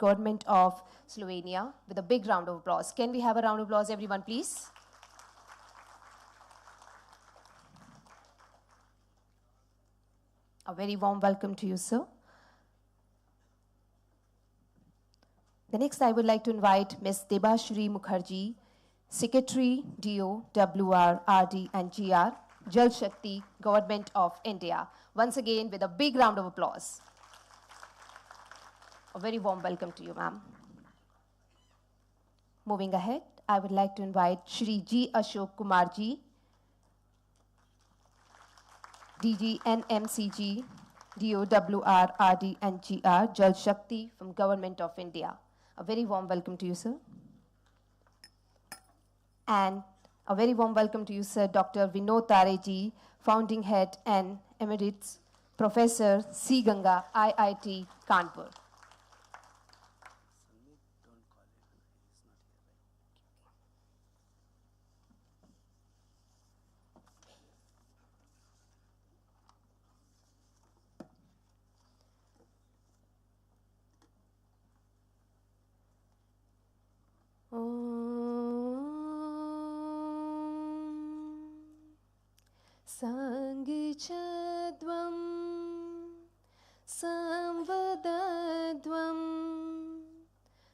Government of Slovenia with a big round of applause. Can we have a round of applause, everyone, please? A very warm welcome to you, sir. The next, I would like to invite Ms. Debashri Mukherjee, Secretary, DO, WR, RD, and GR, Jal Shakti, Government of India. Once again, with a big round of applause. A very warm welcome to you, ma'am. Moving ahead, I would like to invite Shri G. Ashok Kumarji, DG NMCG, DOWR, RD, and GR, Jal Shakti from Government of India. A very warm welcome to you, sir. And a very warm welcome to you, sir, Dr. Vinod Tareji, Founding Head and Emeritus Professor, C. Ganga, IIT, Kanpur. Sangchadvam samvadadvam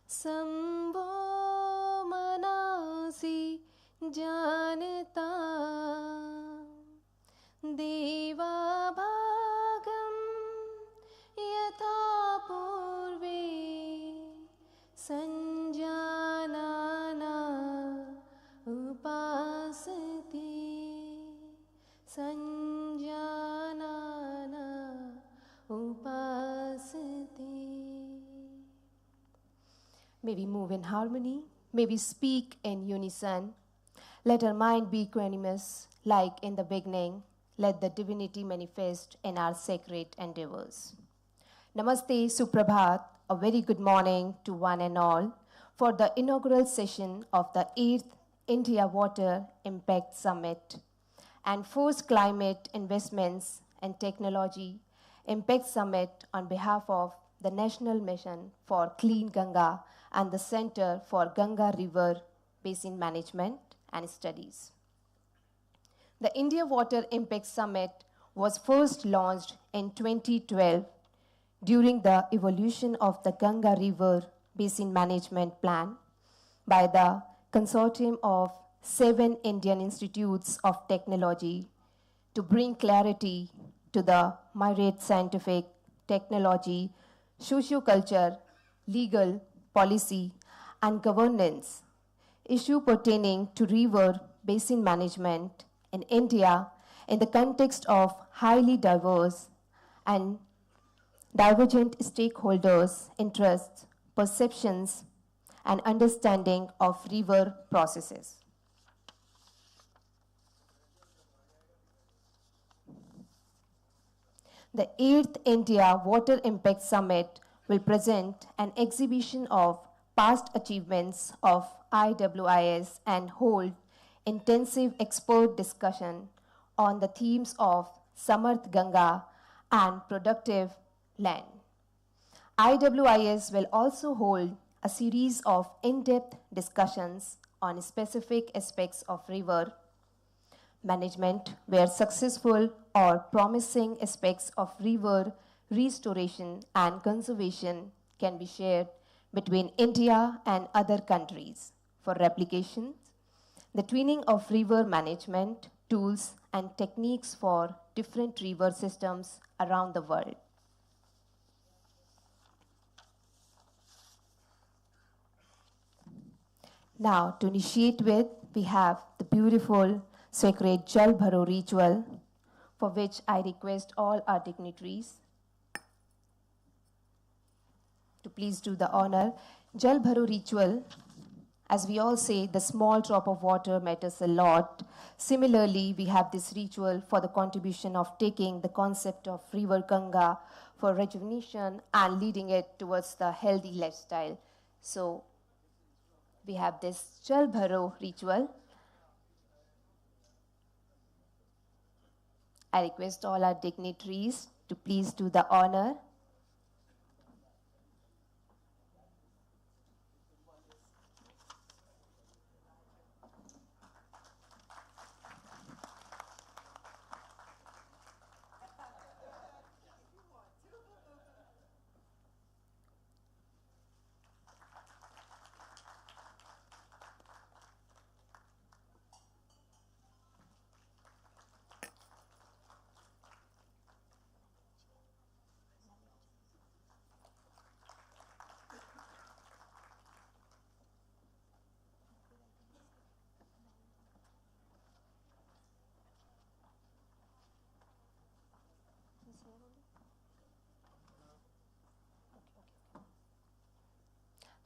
samvo manasi janata deva bhagam yatha purve sanjanana upasati sanjanana upasati. May we move in harmony, may we speak in unison. Let our mind be equanimous, like in the beginning. Let the divinity manifest in our sacred endeavors. Namaste, Suprabhat, a very good morning to one and all for the inaugural session of the 8th India Water Impact Summit and 4th Climate Investments and Technology Impact Summit on behalf of the National Mission for Clean Ganga and the Center for Ganga River Basin Management and Studies. The India Water Impact Summit was first launched in 2012 during the evolution of the Ganga River Basin Management Plan by the consortium of 7 Indian institutes of technology to bring clarity to the myriad scientific, technology, socio-culture, legal, policy, and governance issue pertaining to river basin management in India in the context of highly diverse and divergent stakeholders' interests, perceptions, and understanding of river processes. The 8th India Water Impact Summit will present an exhibition of past achievements of IWIS and hold intensive expert discussion on the themes of Samarth Ganga and productive land. IWIS will also hold a series of in-depth discussions on specific aspects of river management where successful or promising aspects of river restoration and conservation can be shared between India and other countries for replication, the twinning of river management tools and techniques for different river systems around the world. Now, to initiate with, we have the beautiful sacred Jal Bharo ritual, for which I request all our dignitaries to please do the honor. Jal Bharo ritual, as we all say, the small drop of water matters a lot. Similarly, we have this ritual for the contribution of taking the concept of river Ganga for rejuvenation and leading it towards the healthy lifestyle. So we have this Jal Bharo ritual. I request all our dignitaries to please do the honor.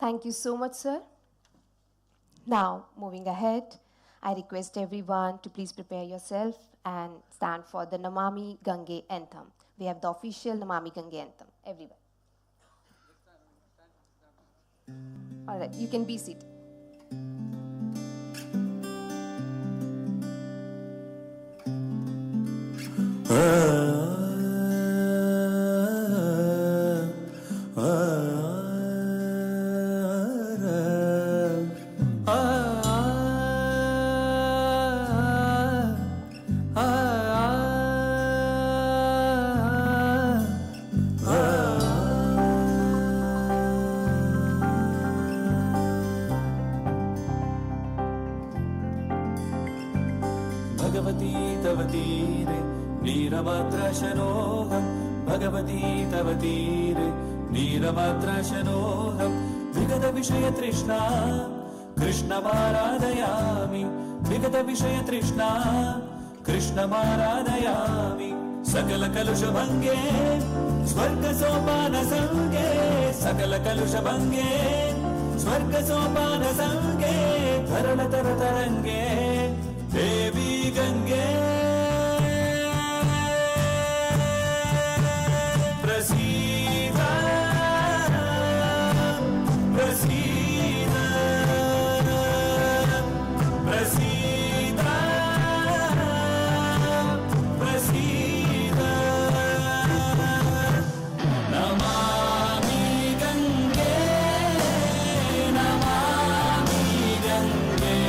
Thank you so much, sir. Now, moving ahead, I request everyone to please prepare yourself and stand for the Namami Gange anthem. We have the official Namami Gange anthem. Everyone. All right, you can be seated. Bhagwati तव तीरे नीरमात्रशनोऽहं भगवती तव तीरे नीरमात्रशनोऽहं विगतविषयतृष्णा कृष्णमाराधयामि विगतविषयतृष्णा कृष्णमाराधयामि सकलकलुषभङ्गे स्वर्गसोपानसङ्गे सकलकलुषभङ्गे स्वर्गसोपानसङ्गे तरणतरतरङ्गे देवी गंगे प्रसीद प्रसीद प्रसीद प्रसीद नमामि गंगे नमामि गंगे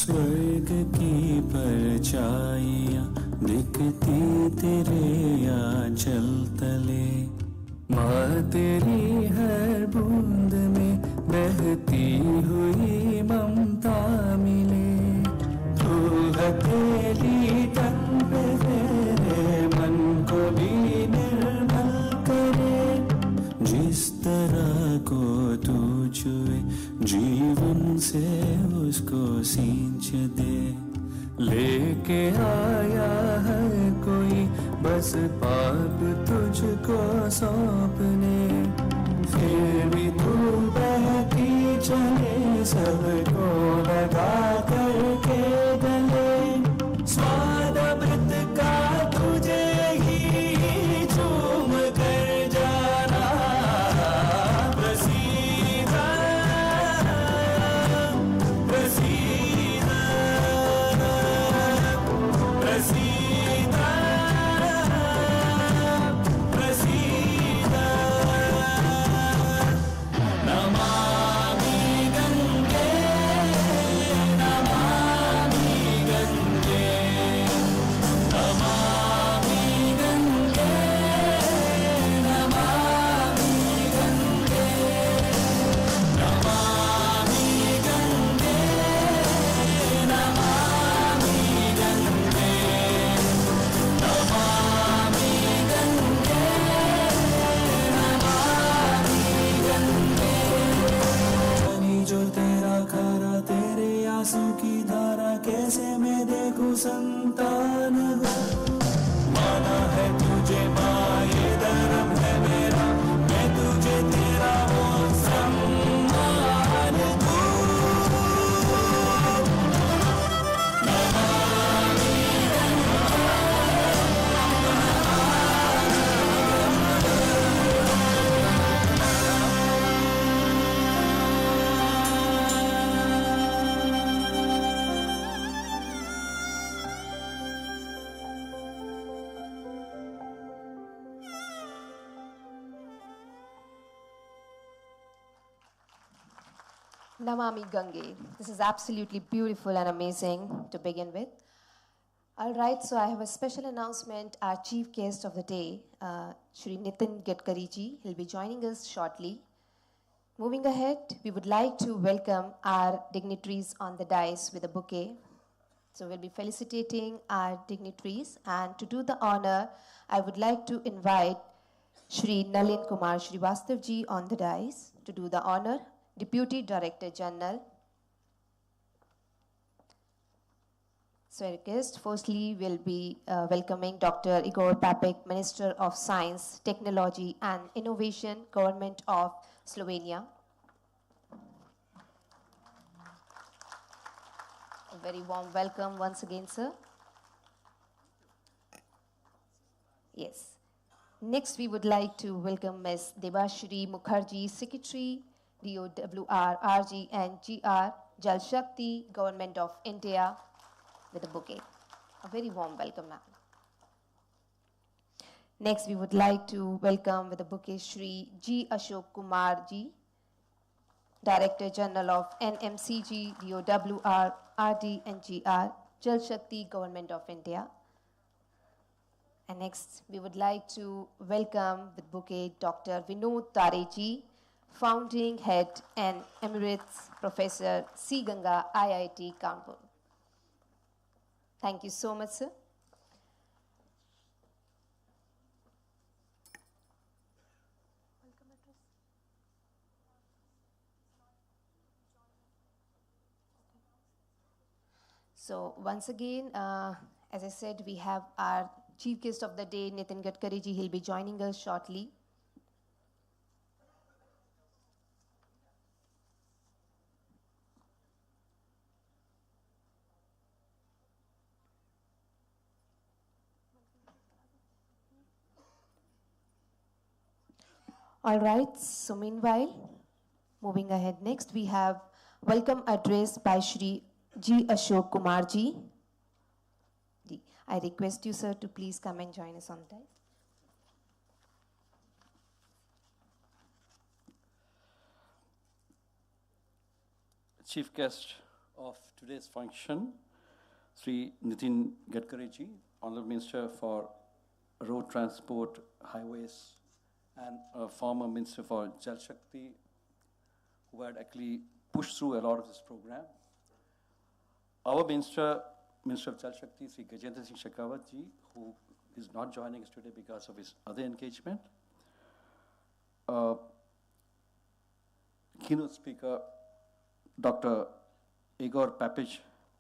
स्वर्ग की परछाइयाँ दिखती तेरे आंचल तले माँ तेरी हर बूंद में बहती हुई ममता मिले तू हथेली तन पे तेरे मन को भी निर्मल करे जिस तरह को तू छुए जीवन से उसको सींच दे लेके आया है कोई बस पाप तुझको सौंपने फिर भी तू बहती चले सबको लगा करके गले स्वाद अमृत का तुझे ही चूम कर जाना प्रसीद प्रसीद प्रसीद प्रसीद नमामि गंगे नमामि गंगे नमामि गंगे नमामि गंगे नमामि गंगे नमामि गंगे नमामि गंगे नमामि गंगे पानी जो तेरा खारा तेरे आंसू की धारा कैसे मैं देखूं संतान हो माना है तुझे माँ ये धर्म है मेरा मैं तुझे तेरा वो सम्मान दूं Namami Namami Gange. This is absolutely beautiful and amazing to begin with. All right, so I have a special announcement. Our chief guest of the day, Shri Nitin Gadkari ji, he'll be joining us shortly. Moving ahead, we would like to welcome our dignitaries on the dais with a bouquet. So we'll be felicitating our dignitaries, and to do the honor, I would like to invite Shri Nalin Kumar Srivastav ji on the dais to do the honor, Deputy Director General. So I request, firstly, we'll be welcoming Dr. Igor Papic, Minister of Science, Technology and Innovation, Government of Slovenia. A very warm welcome once again, sir. Yes. Next, we would like to welcome Ms. Debashri Mukherjee, Secretary, DOWR, RG and GR, Jal Shakti, Government of India, with a bouquet. A very warm welcome, ma'am. Next, we would like to welcome with a bouquet Shri G. Ashok Kumar ji, Director General of NMCG, DOWR, RD and GR, Jal Shakti, Government of India. And next, we would like to welcome with bouquet Dr. Vinod Tare ji, Founding Head and Emeritus Professor C. Ganga, IIT Kanpur. Thank you so much, sir. So once again, as I said, we have our chief guest of the day, Nitin Gadkari ji. He'll be joining us shortly. All right, so meanwhile, moving ahead next, we have welcome address by Shri G. Ashok Kumar ji. I request you, sir, to please come and join us on that. Chief guest of today's function, Sri Nitin Gadkari ji, Honorable Minister for Road Transport, Highways, and former Minister for Jal Shakti, who had actually pushed through a lot of this program. Our Minister of Jal Shakti, Sri Gajendra Singh Shekhawat ji, who is not joining us today because of his other engagement. Keynote speaker, Dr. Igor Papic,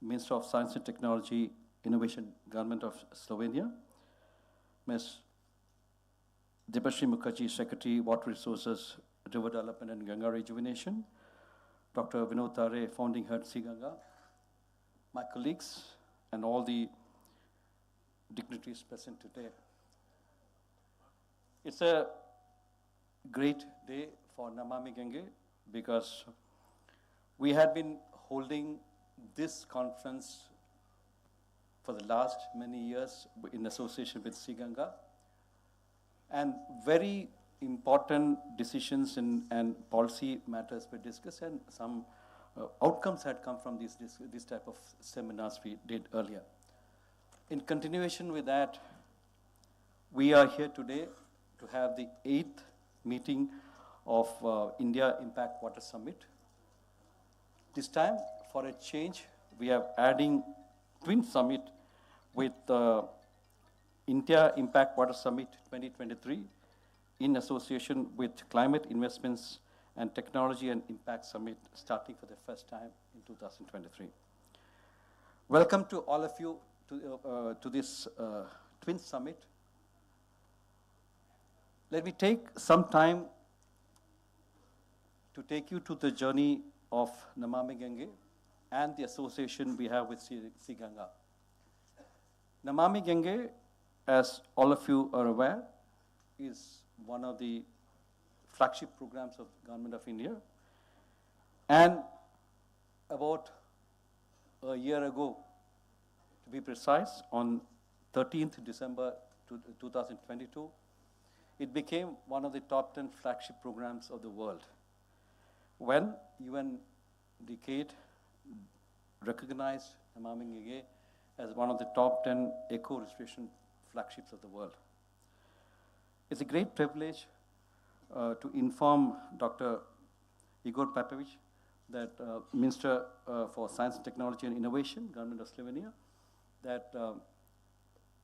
Minister of Science and Technology, Innovation, Government of Slovenia. Ms. Debashri Mukherjee, Secretary, Water Resources, River Development and Ganga Rejuvenation. Dr. Vinod Tare, Founding Head, C. Ganga. My colleagues and all the dignitaries present today. It's a great day for Namami Gange because we had been holding this conference for the last many years in association with C. Ganga. And very important decisions and policy matters were discussed, and some outcomes had come from this type of seminars we did earlier. In continuation with that, we are here today to have the 8th meeting of India Impact Water Summit. This time, for a change, we are adding Twin Summit with India Impact Water Summit 2023 in association with Climate Investments and Technology and Impact Summit starting for the first time in 2023. Welcome to all of you to this Twin Summit. Let me take some time to take you to the journey of Namami Gange and the association we have with C. Ganga. Namami Gange, as all of you are aware, is one of the flagship programs of the Government of India. And about a year ago, to be precise, on 13th December 2022, it became one of the top 10 flagship programs of the world. When UN Decade recognized Namami Gange as one of the top 10 eco-restoration flagships of the world. It's a great privilege to inform Dr. Igor Papovich, that Minister for Science and Technology and Innovation, Government of Slovenia, that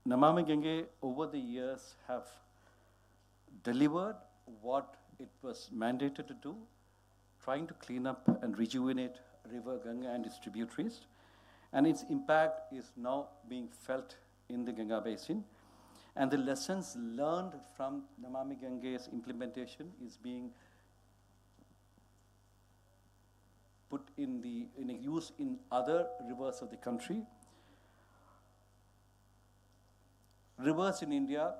Namami Gange over the years have delivered what it was mandated to do, trying to clean up and rejuvenate River Gange and its tributaries. And its impact is now being felt in the Ganga Basin. And the lessons learned from Namami Gange's implementation is being put in use in other rivers of the country. Rivers in India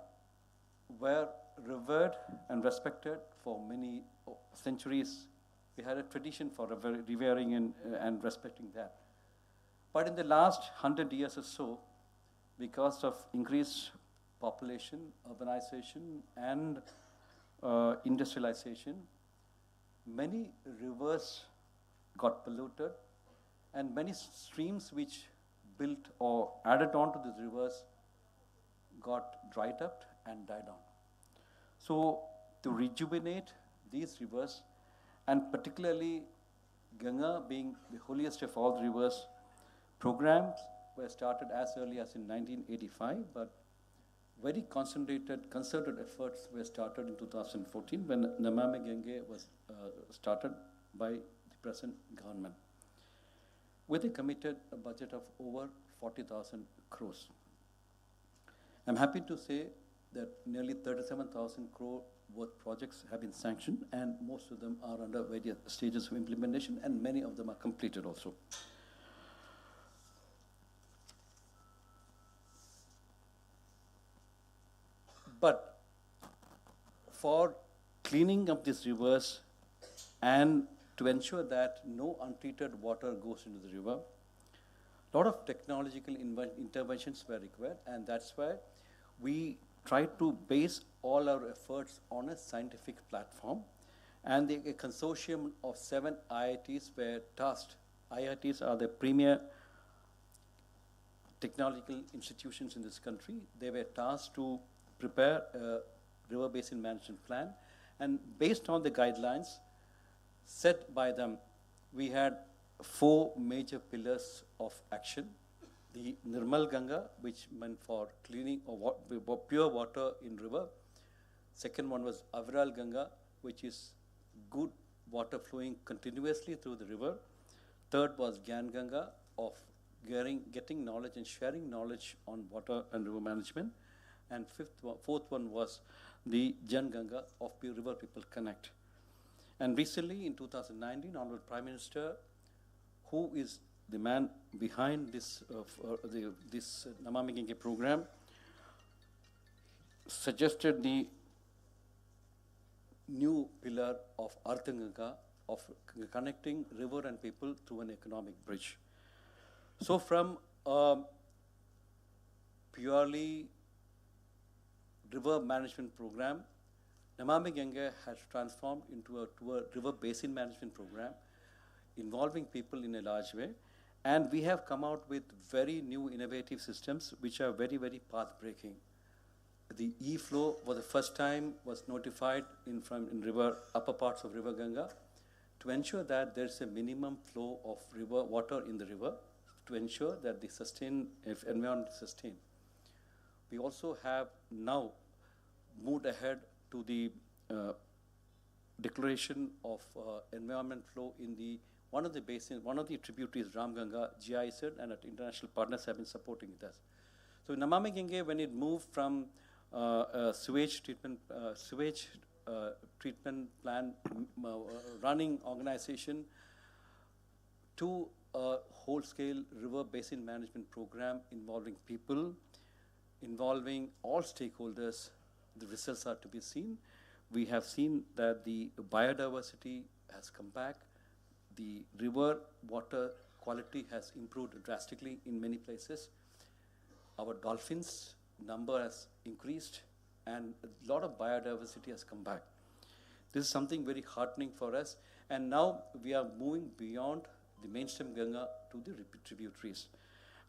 were revered and respected for many centuries. We had a tradition for revering and respecting that. But in the last 100 years or so, because of increased population, urbanization, and industrialization, many rivers got polluted, and many streams which built or added on to these rivers got dried up and died down. So to rejuvenate these rivers, and particularly Ganga being the holiest of all the rivers, programs were started as early as in 1985, but very concentrated, concerted efforts were started in 2014 when Namami Gange was started by the present government with a committed budget of over 40,000 crores. I'm happy to say that nearly 37,000 crore worth projects have been sanctioned, and most of them are under various stages of implementation, and many of them are completed also. But for cleaning up these rivers and to ensure that no untreated water goes into the river, a lot of technological interventions were required, and that's why we tried to base all our efforts on a scientific platform. And a consortium of 7 IITs were tasked. IITs are the premier technological institutions in this country. They were tasked to prepare a river basin management plan. And based on the guidelines set by them, we had 4 major pillars of action. The Nirmal Ganga, which meant for cleaning or pure water in river. Second one was Aviral Ganga, which is good water flowing continuously through the river. Third was Gyan Ganga, of getting knowledge and sharing knowledge on water and river management. And fourth one was the Jan Ganga, of River People Connect. And recently in 2019, Honorable Prime Minister, who is the man behind this Namami Gange program, suggested the new pillar of Arthanganga, of connecting river and people through an economic bridge. So from a purely river management program, Namami Gange has transformed into a river basin management program involving people in a large way. And we have come out with very new innovative systems which are very, very path-breaking. The E-flow for the first time was notified in river, upper parts of River Ganga, to ensure that there's a minimum flow of river water in the river, to ensure that the environment is sustained. We also have now moved ahead to the declaration of environment flow in the one of the basins, one of the tributaries, Ramganga, GIS, and our international partners have been supporting us. So Namami Gange, when it moved from sewage treatment plan running organization to a whole-scale river basin management program involving people, involving all stakeholders, the results are to be seen. We have seen that the biodiversity has come back. The river water quality has improved drastically in many places. Our dolphins number has increased, and a lot of biodiversity has come back. This is something very heartening for us, and now we are moving beyond the mainstream Ganga to the tributaries.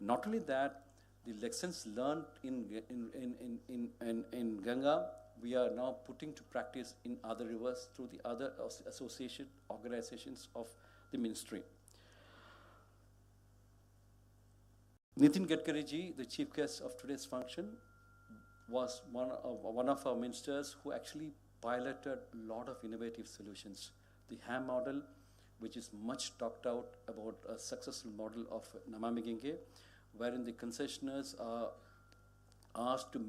Not only that, the lessons learned in Ganga, we are now putting to practice in other rivers through the other association organizations of the ministry. Nitin Gadkari ji, the chief guest of today's function, was one of our ministers who actually piloted a lot of innovative solutions. The HAM model, which is much talked out about a successful model of Namami Gange, wherein the concessionaires are asked to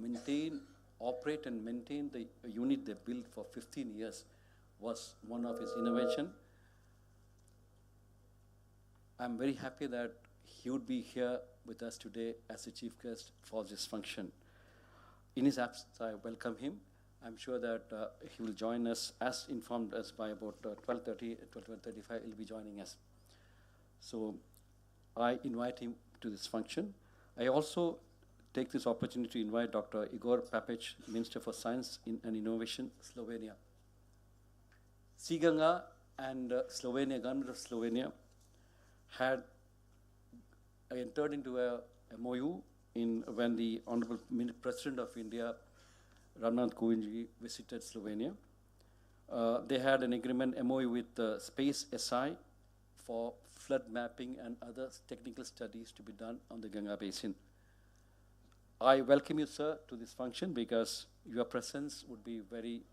operate and maintain the unit they built for 15 years, was one of his innovations. I'm very happy that he would be here with us today as the chief guest for this function. In his absence, I welcome him. I'm sure that he will join us, as informed us, by about 12:30, 12:35, he'll be joining us. So I invite him to this function. I also take this opportunity to invite Dr. Igor Papic, Minister for Science and Innovation, Slovenia. Ganga and Slovenia, government of Slovenia, had entered into a MOU when the Honorable President of India, Ramnath Kovind, visited Slovenia. They had an agreement MOU with Space SI for flood mapping and other technical studies to be done on the Ganga Basin. I welcome you, sir, to this function because your presence would be very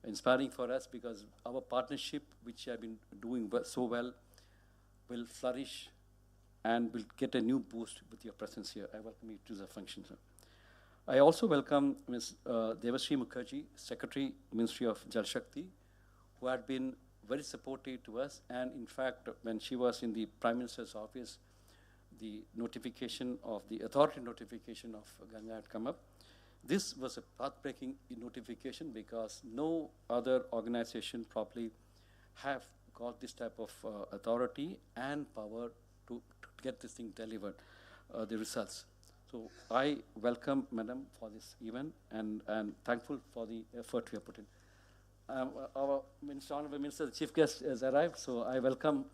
inspiring for us, because our partnership, which have been doing so well, will flourish and will get a new boost with your presence here. I welcome you to the function, sir. I also welcome Ms. Devashree Mukherjee, Secretary, Ministry of Jal Shakti, who had been very supportive to us. And in fact, when she was in the Prime Minister's office, the notification of the authority notification of Ganga had come up. This was a path-breaking notification because no other organization probably have got this type of authority and power to get this thing delivered, the results. So I welcome Madam for this event and thankful for the effort we have put in. Our Minister, Honorable Minister, the Chief Guest has arrived, so I welcome.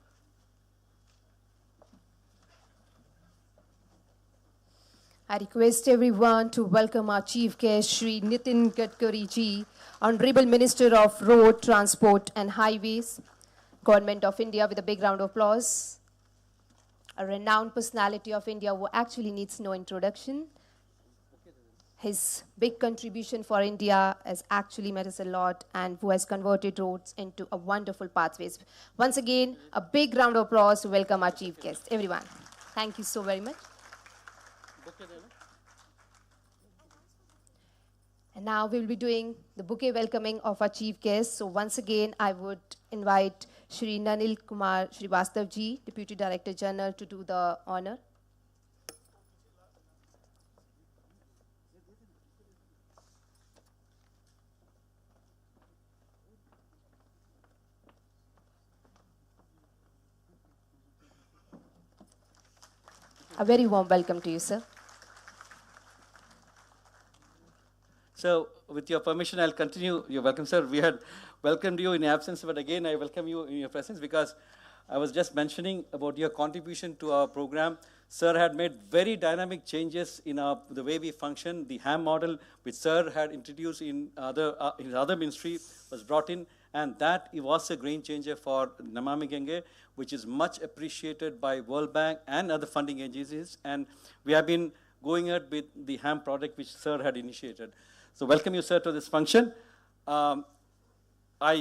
I request everyone to welcome our Chief Guest, Shri Nitin Gadkari ji, Honorable Minister of Road, Transport and Highways, Government of India, with a big round of applause. A renowned personality of India who actually needs no introduction. His big contribution for India has actually matters a lot, and who has converted roads into a wonderful pathways. Once again, a big round of applause to welcome our Chief Guest. Everyone, thank you so very much. And now we will be doing the bouquet welcoming of our chief guest. So once again, I would invite Shri Nanil Kumar Srivastav ji, Deputy Director General, to do the honor. A very warm welcome to you, sir. So, with your permission, I'll continue. You're welcome, sir. We had welcomed you in your absence, but again, I welcome you in your presence because I was just mentioning about your contribution to our program. Sir had made very dynamic changes in the way we function. The HAM model, which Sir had introduced in his other ministry, was brought in, and that it was a game changer for Namami Gange, which is much appreciated by World Bank and other funding agencies. And we have been going ahead with the HAM project, which Sir had initiated. So welcome you, sir, to this function. I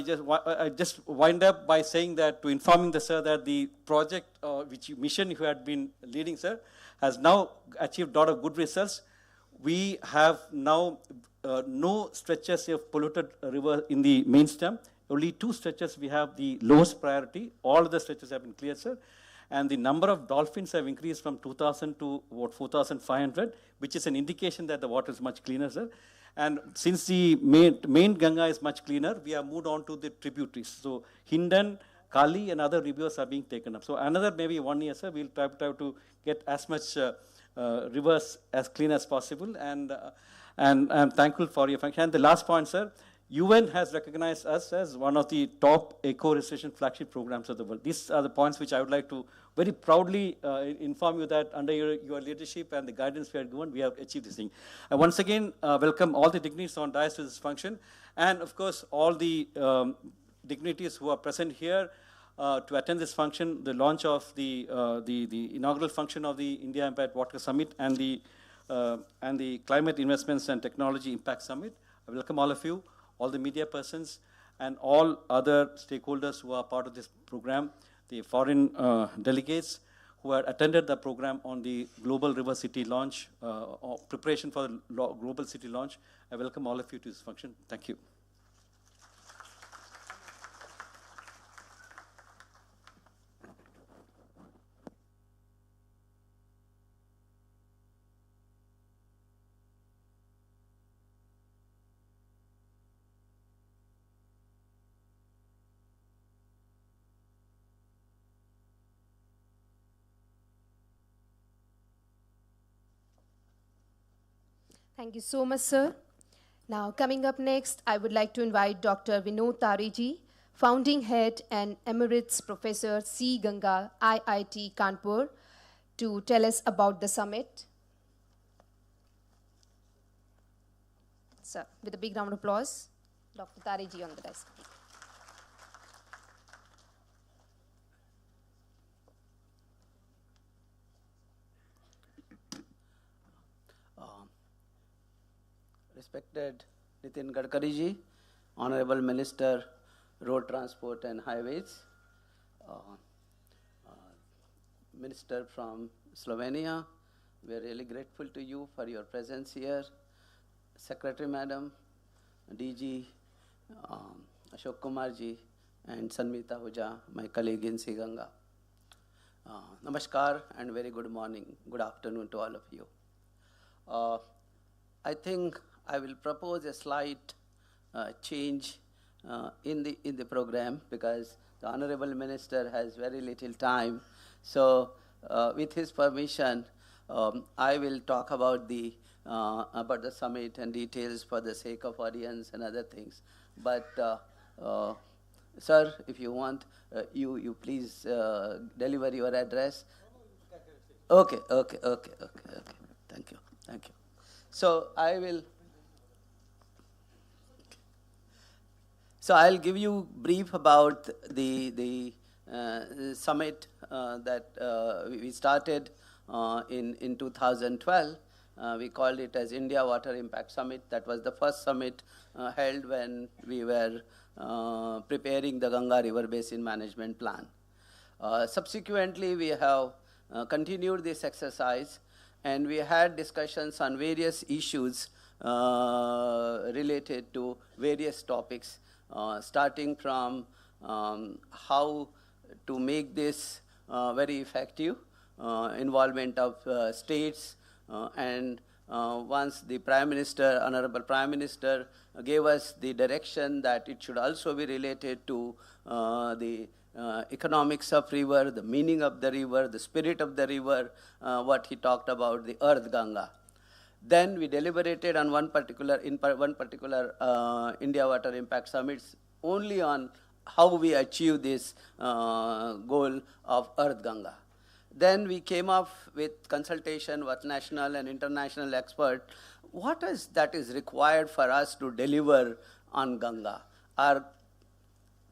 just wind up by saying that, to informing the sir that the project, mission you had been leading, sir, has now achieved a lot of good results. We have now no stretches of polluted river in the main stem. Only 2 stretches we have the lowest priority. All the stretches have been cleared, sir. And the number of dolphins have increased from 2,000 to about 4,500, which is an indication that the water is much cleaner, sir. And since the main Ganga is much cleaner, we have moved on to the tributaries. So Hindan, Kali, and other rivers are being taken up. So another maybe 1 year, sir, we'll try to get as much rivers as clean as possible. And I'm thankful for your function. And the last point, sir, UN has recognized us as one of the top eco-restoration flagship programs of the world. These are the points which I would like to very proudly inform you that under your leadership and the guidance we are given, we have achieved this thing. I once again welcome all the dignitaries on dais to this function, and of course all the dignitaries who are present here to attend this function, the launch of the inaugural function of the India Impact Water Summit and the Climate Investments and Technology Impact Summit. I welcome all of you, all the media persons, and all other stakeholders who are part of this program, the foreign delegates who had attended the program on the Global River City launch, or preparation for the Global City launch. I welcome all of you to this function. Thank you. Thank you so much, sir. Now, coming up next, I would like to invite Dr. Vinod Tareji, Founding Head and Emeritus Professor C. Ganga, IIT Kanpur, to tell us about the summit. Sir, with a big round of applause, Dr. Tareji on the desk. Respected Nitin Gadkari ji, Honorable Minister, Road Transport and Highways, Minister from Slovenia, we are really grateful to you for your presence here. Secretary Madam, DG, Ashok Kumar ji, and Sanmita Huja, my colleague in Siganga. Namaskar and very good morning, good afternoon to all of you. I think I will propose a slight change in the program because the Honorable Minister has very little time. So with his permission, I will talk about the summit and details for the sake of audience and other things. But sir, if you want, you please deliver your address. Okay. Thank you. So I'll give you brief about the summit that we started in 2012. We called it as India Water Impact Summit. That was the first summit held when we were preparing the Ganga River Basin Management Plan. Subsequently, we have continued this exercise, and we had discussions on various issues related to various topics, starting from how to make this very effective, involvement of states, and once the Prime Minister, Honorable Prime Minister, gave us the direction that it should also be related to the economics of river, the meaning of the river, the spirit of the river, what he talked about, the earth Ganga. Then we deliberated on one particular India Water Impact Summits only on how we achieve this goal of earth Ganga. Then we came up with consultation with national and international experts. What is that is required for us to deliver on Ganga, or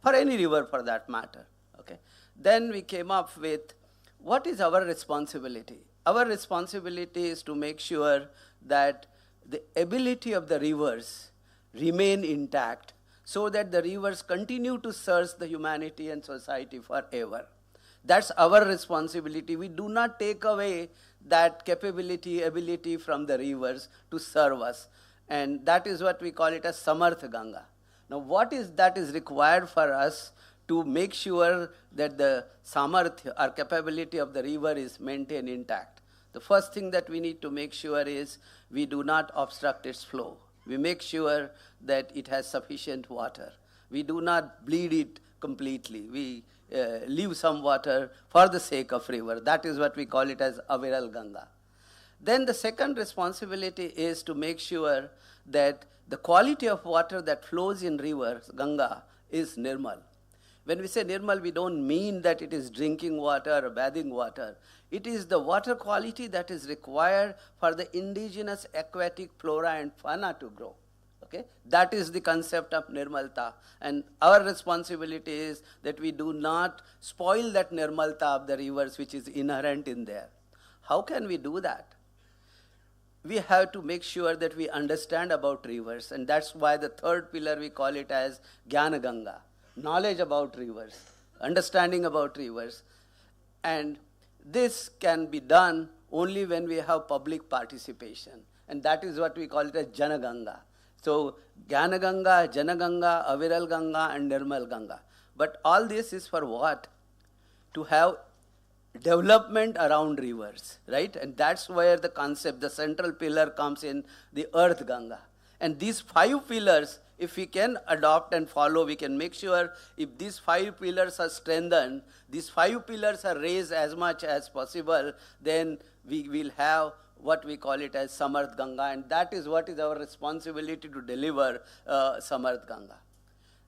for any river for that matter? Okay. Then we came up with what is our responsibility. Our responsibility is to make sure that the ability of the rivers remain intact so that the rivers continue to serve the humanity and society forever. That's our responsibility. We do not take away that capability, ability from the rivers to serve us. And that is what we call it as Samarth Ganga. Now, what is that is required for us to make sure that the Samarth or capability of the river is maintained intact? The first thing that we need to make sure is we do not obstruct its flow. We make sure that it has sufficient water. We do not bleed it completely. We leave some water for the sake of river. That is what we call it as Aviral Ganga. Then the second responsibility is to make sure that the quality of water that flows in river Ganga is Nirmal. When we say Nirmal, we don't mean that it is drinking water or bathing water. It is the water quality that is required for the indigenous aquatic flora and fauna to grow. Okay? That is the concept of Nirmalta. And our responsibility is that we do not spoil that Nirmalta of the rivers which is inherent in there. How can we do that? We have to make sure that we understand about rivers, and that's why the third pillar we call it as Jnana Ganga, knowledge about rivers, understanding about rivers. And this can be done only when we have public participation, and that is what we call it as Jana Ganga. So Jnana Ganga, Jana Ganga, Aviral Ganga and Nirmal Ganga. But all this is for what? To have development around rivers, right? And that's where the concept, the central pillar comes in, the Earth Ganga. And these 5 pillars, if we can adopt and follow, we can make sure if these 5 pillars are strengthened, these 5 pillars are raised as much as possible, then we will have what we call it as Samarth Ganga, and that is what is our responsibility to deliver Samarth Ganga.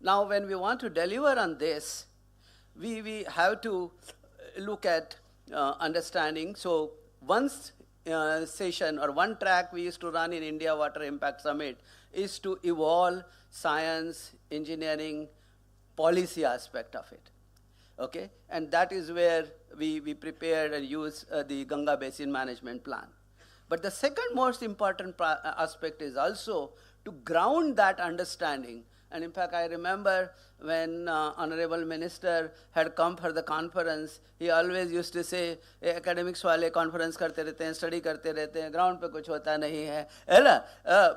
Now, when we want to deliver on this, we have to look at understanding. So one session or one track we used to run in India Water Impact Summit is to evolve science, engineering, policy aspect of it. Okay? And that is where we prepared and used the Ganga Basin Management Plan. But the second most important aspect is also to ground that understanding. And in fact, I remember when Honorable Minister had come for the conference, he always used to say, academics wale conference karte rehte hain, study karte rehte hain, ground pe kuch hota nahi hai.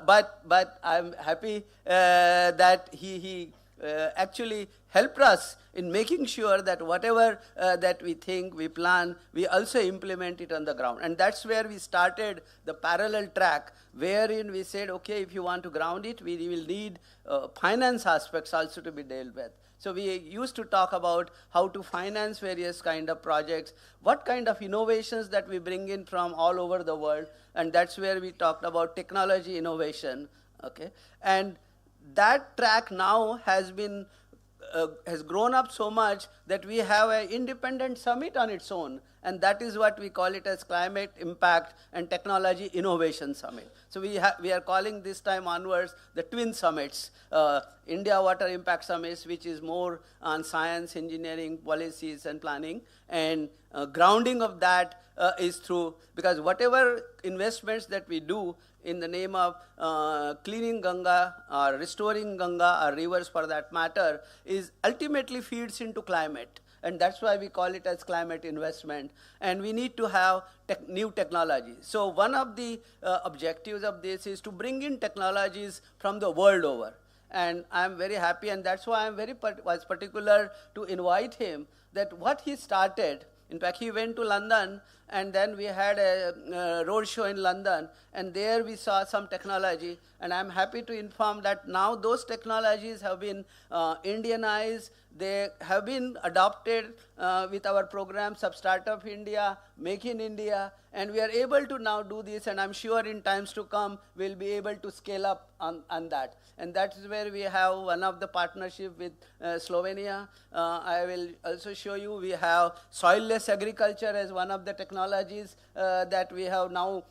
But I'm happy that he actually helped us in making sure that whatever that we think, we plan, we also implement it on the ground. And that's where we started the parallel track, wherein we said, okay, if you want to ground it, we will need finance aspects also to be dealt with. So we used to talk about how to finance various kind of projects, what kind of innovations that we bring in from all over the world, and that's where we talked about technology innovation, okay? And that track now has been has grown up so much that we have an independent summit on its own, and that is what we call it as Climate Impact and Technology Innovation Summit. So we are calling this time onwards the twin summits, India Water Impact Summits, which is more on science, engineering, policies and planning, and grounding of that is through, because whatever investments that we do in the name of cleaning Ganga or restoring Ganga or rivers for that matter is ultimately feeds into climate. And that's why we call it as climate investment. And we need to have new technology. So one of the objectives of this is to bring in technologies from the world over. And I'm very happy, and that's why I'm was particular to invite him, that what he started. In fact, he went to London, and then we had a road show in London, and there we saw some technology, and I'm happy to inform that now those technologies have been Indianized, they have been adopted with our programs of Startup India, Make in India, and we are able to now do this, and I'm sure in times to come we'll be able to scale up on that. And that is where we have one of the partnership with Slovenia. I will also show you, we have soilless agriculture as one of the technologies that we have now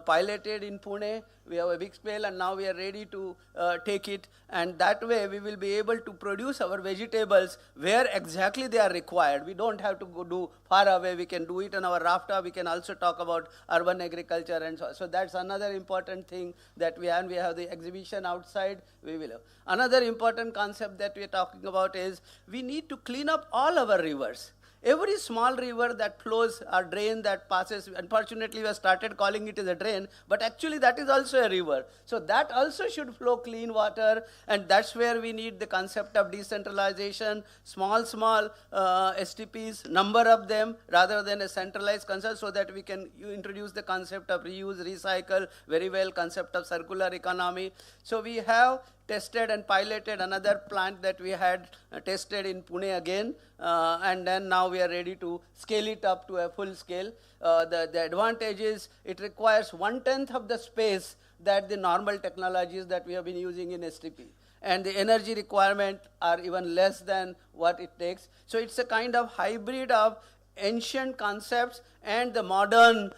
piloted in Pune. We have a big scale, and now we are ready to take it. And that way we will be able to produce our vegetables where exactly they are required. We don't have to go do far away. We can do it on our rafta. We can also talk about urban agriculture and so on. So that's another important thing that we have. And we have the exhibition outside. We will have. Another important concept that we are talking about is we need to clean up all our rivers. Every small river that flows or drain that passes, unfortunately we have started calling it as a drain, but actually that is also a river. So that also should flow clean water, and that's where we need the concept of decentralization, small STPs, number of them, rather than a centralized concept, so that we can introduce the concept of reuse, recycle, very well, concept of circular economy. So we have tested and piloted another plant that we had tested in Pune again, and then now we are ready to scale it up to a full scale. The advantage is it requires 1/10 of the space than the normal technologies that we have been using in STP. And the energy requirement are even less than what it takes. So it's a kind of hybrid of ancient concepts and the modern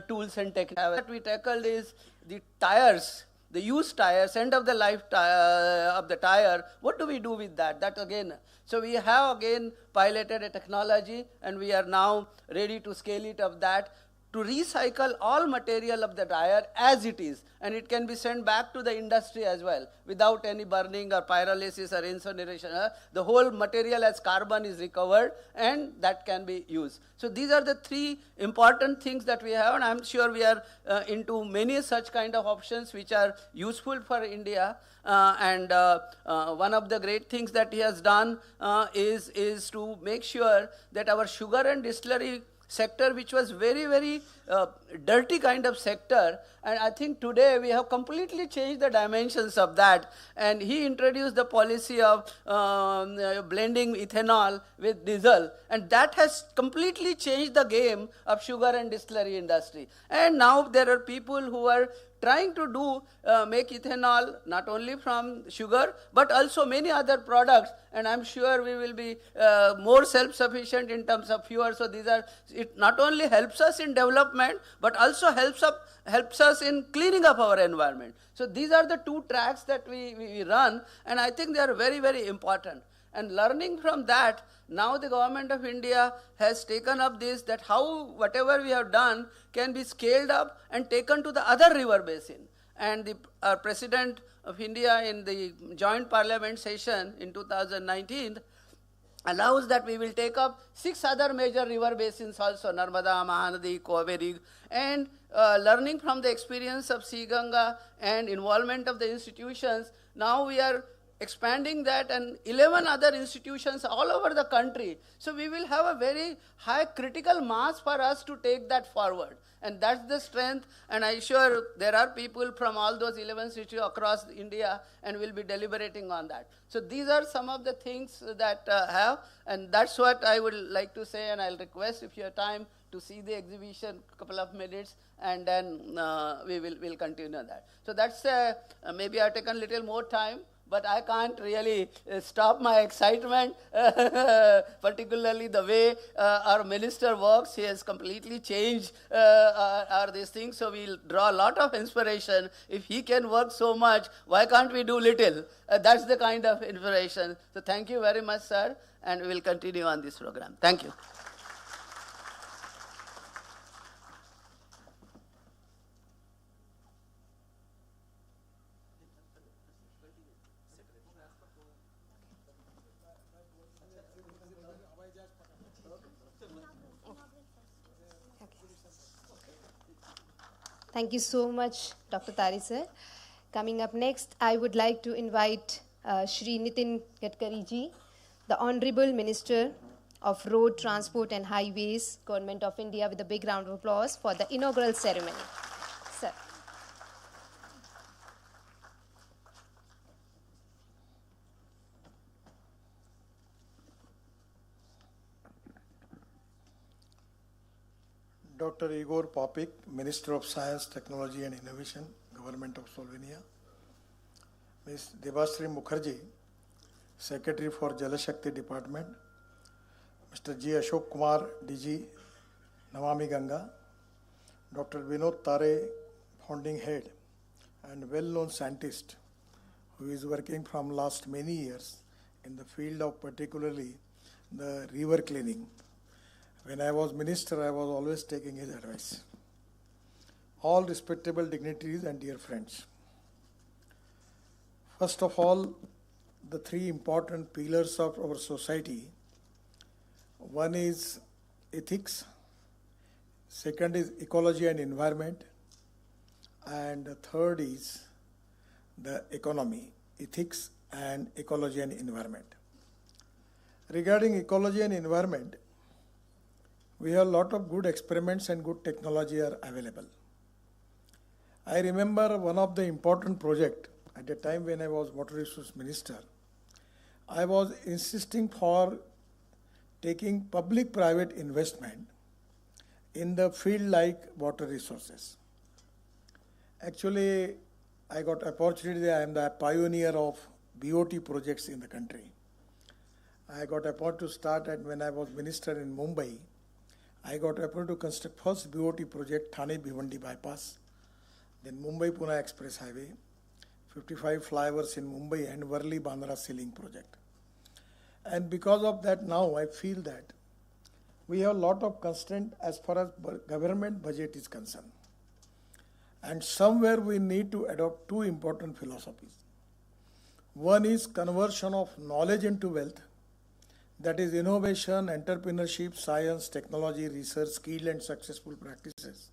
tools and techniques. What we tackled is the tires, the used tires, end of the life of the tire. What do we do with that? That again, so we have again piloted a technology, and we are now ready to scale it up that to recycle all material of the tire as it is, and it can be sent back to the industry as well without any burning or pyrolysis or incineration. The whole material as carbon is recovered, and that can be used. So these are the three important things that we have, and I'm sure we are into many such kind of options which are useful for India. One of the great things that he has done is to make sure that our sugar and distillery sector, which was very, very dirty kind of sector, and I think today we have completely changed the dimensions of that. And he introduced the policy of blending ethanol with diesel, and that has completely changed the game of sugar and distillery industry. And now there are people who are trying to do make ethanol not only from sugar but also many other products, and I'm sure we will be more self-sufficient in terms of fuel. So these are, it not only helps us in development but also helps us in cleaning up our environment. So these are the two tracks that we run, and I think they are very, very important. And learning from that, now the government of India has taken up this, that how whatever we have done can be scaled up and taken to the other river basin. And our President of India in the joint parliament session in 2019 allows that we will take up 6 other major river basins also, Narmada, Mahanadi, Kaveri, and learning from the experience of Sea Ganga and involvement of the institutions, now we are expanding that, and 11 other institutions all over the country. So we will have a very high critical mass for us to take that forward. And that's the strength, and I'm sure there are people from all those 11 cities across India, and we'll be deliberating on that. So these are some of the things that have, and that's what I would like to say, and I'll request if you have time to see the exhibition a couple of minutes, and then we'll continue that. So that's, maybe I've taken a little more time, but I can't really stop my excitement, particularly the way our minister works. He has completely changed our this thing, so we'll draw a lot of inspiration. If he can work so much, why can't we do little? That's the kind of inspiration. So thank you very much, sir, and we'll continue on this program. Thank you. Thank you so much, Dr. Tari sir. Coming up next, I would like to invite Shri Nitin Gadkari ji, the Honorable Minister of Road Transport and Highways, Government of India, with a big round of applause for the inaugural ceremony. Sir. Dr. Igor Popik, Minister of Science, Technology and Innovation, Government of Slovenia. Ms. Debashree Mukherjee, Secretary for Jal Shakti Department. Mr. G. Ashok Kumar, DG, Namami Ganga. Dr. Vinod Tare, founding head and well-known scientist who is working from last many years in the field of particularly the river cleaning. When I was minister, I was always taking his advice. All respectable dignitaries and dear friends. First of all, the 3 important pillars of our society. One is ethics, second is ecology and environment, and the third is the economy, ethics and ecology and environment. Regarding ecology and environment, we have a lot of good experiments and good technology are available. I remember one of the important projects at the time when I was Water Resource Minister. I was insisting for taking public-private investment in the field like water resources. Actually, I got opportunity. I am the pioneer of BOT projects in the country. I got opportunity to start at when I was minister in Mumbai. I got opportunity to construct first BOT project, Thane Bhiwandi bypass, then Mumbai-Pune Express Highway, 55 flyovers in Mumbai and Worli-Bandra ceiling project. And because of that, now I feel that we have a lot of constraint as far as government budget is concerned. And somewhere we need to adopt two important philosophies. One is conversion of knowledge into wealth, that is innovation, entrepreneurship, science, technology, research, skill and successful practices.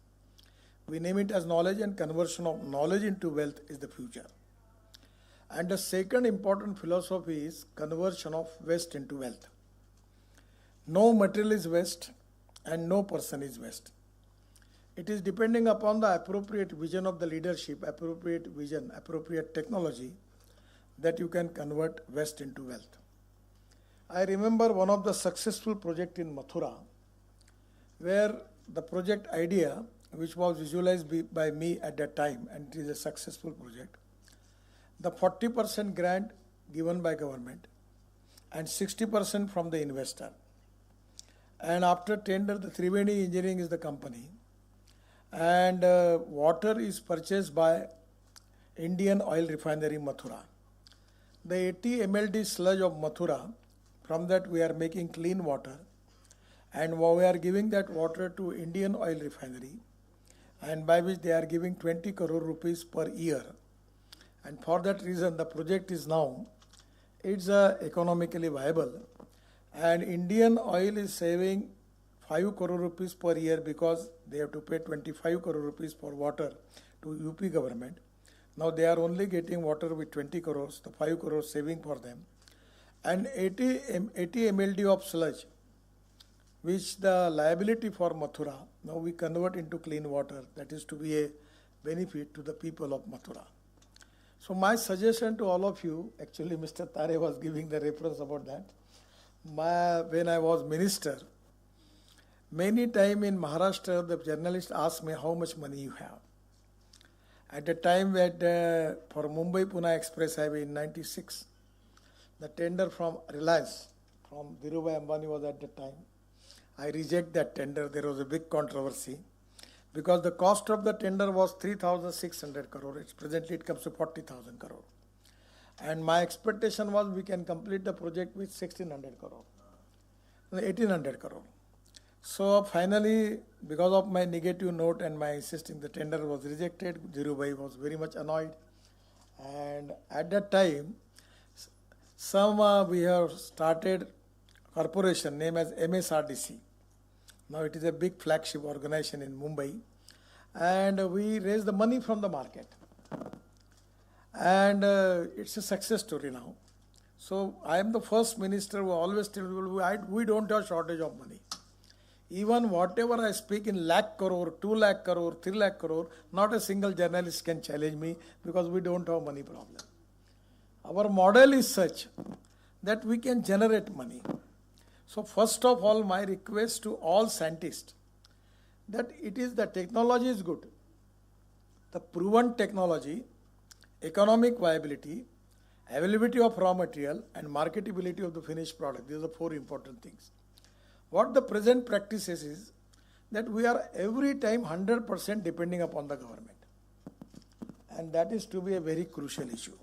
We name it as knowledge, and conversion of knowledge into wealth is the future. And the second important philosophy is conversion of waste into wealth. No material is waste and no person is waste. It is depending upon the appropriate vision of the leadership, appropriate vision, appropriate technology, that you can convert waste into wealth. I remember one of the successful projects in Mathura, where the project idea, which was visualized by me at that time, and it is a successful project, the 40% grant given by government and 60% from the investor. And after tender, the Triveni Engineering is the company, and water is purchased by Indian Oil Refinery Mathura. The 80 MLD sludge of Mathura, from that we are making clean water, and we are giving that water to Indian Oil Refinery, and by which they are giving 20 crore rupees per year. And for that reason, the project is now, it's economically viable, and Indian Oil is saving 5 crore rupees per year because they have to pay 25 crore rupees for water to UP government. Now they are only getting water with 20 crores, the 5 crores saving for them. And 80 MLD of sludge, which the liability for Mathura, now we convert into clean water. That is to be a benefit to the people of Mathura. So my suggestion to all of you, actually Mr. Tare was giving the reference about that. When I was minister, many times in Maharashtra, the journalist asked me how much money you have. At the time for Mumbai-Pune Express Highway in 96, the tender from Reliance, from Dhirubhai Ambani was at the time. I reject that tender. There was a big controversy because the cost of the tender was 3,600 crore. Presently it comes to 40,000 crore. And my expectation was we can complete the project with 1,600 crore, 1,800 crore. So finally, because of my negative note and my insisting, the tender was rejected. Dhirubhai was very much annoyed. And at that time, we have started corporation named as MSRDC. Now it is a big flagship organization in Mumbai, and we raise the money from the market. And it's a success story now. So I am the first minister who always tells people, we don't have shortage of money. Even whatever I speak in lakh crore, 2 lakh crore, 3 lakh crore, not a single journalist can challenge me because we don't have money problem. Our model is such that we can generate money. So first of all, my request to all scientists, that it is the technology is good. The proven technology, economic viability, availability of raw material, and marketability of the finished product. These are the 4 important things. What the present practices is that we are every time 100% depending upon the government. And that is to be a very crucial issue.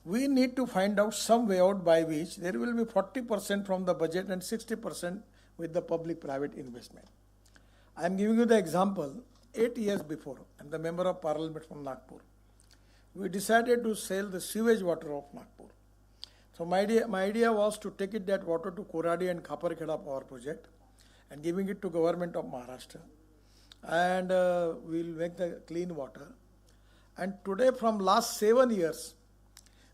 We need to find out some way out by which there will be 40% from the budget and 60% with the public-private investment. I am giving you the example. 8 years before, I am the member of parliament from Nagpur. We decided to sell the sewage water of Nagpur. So my idea was to take that water to Koradi and Khaparkheda power project and giving it to government of Maharashtra. And we will make the clean water. And today, from last 7 years,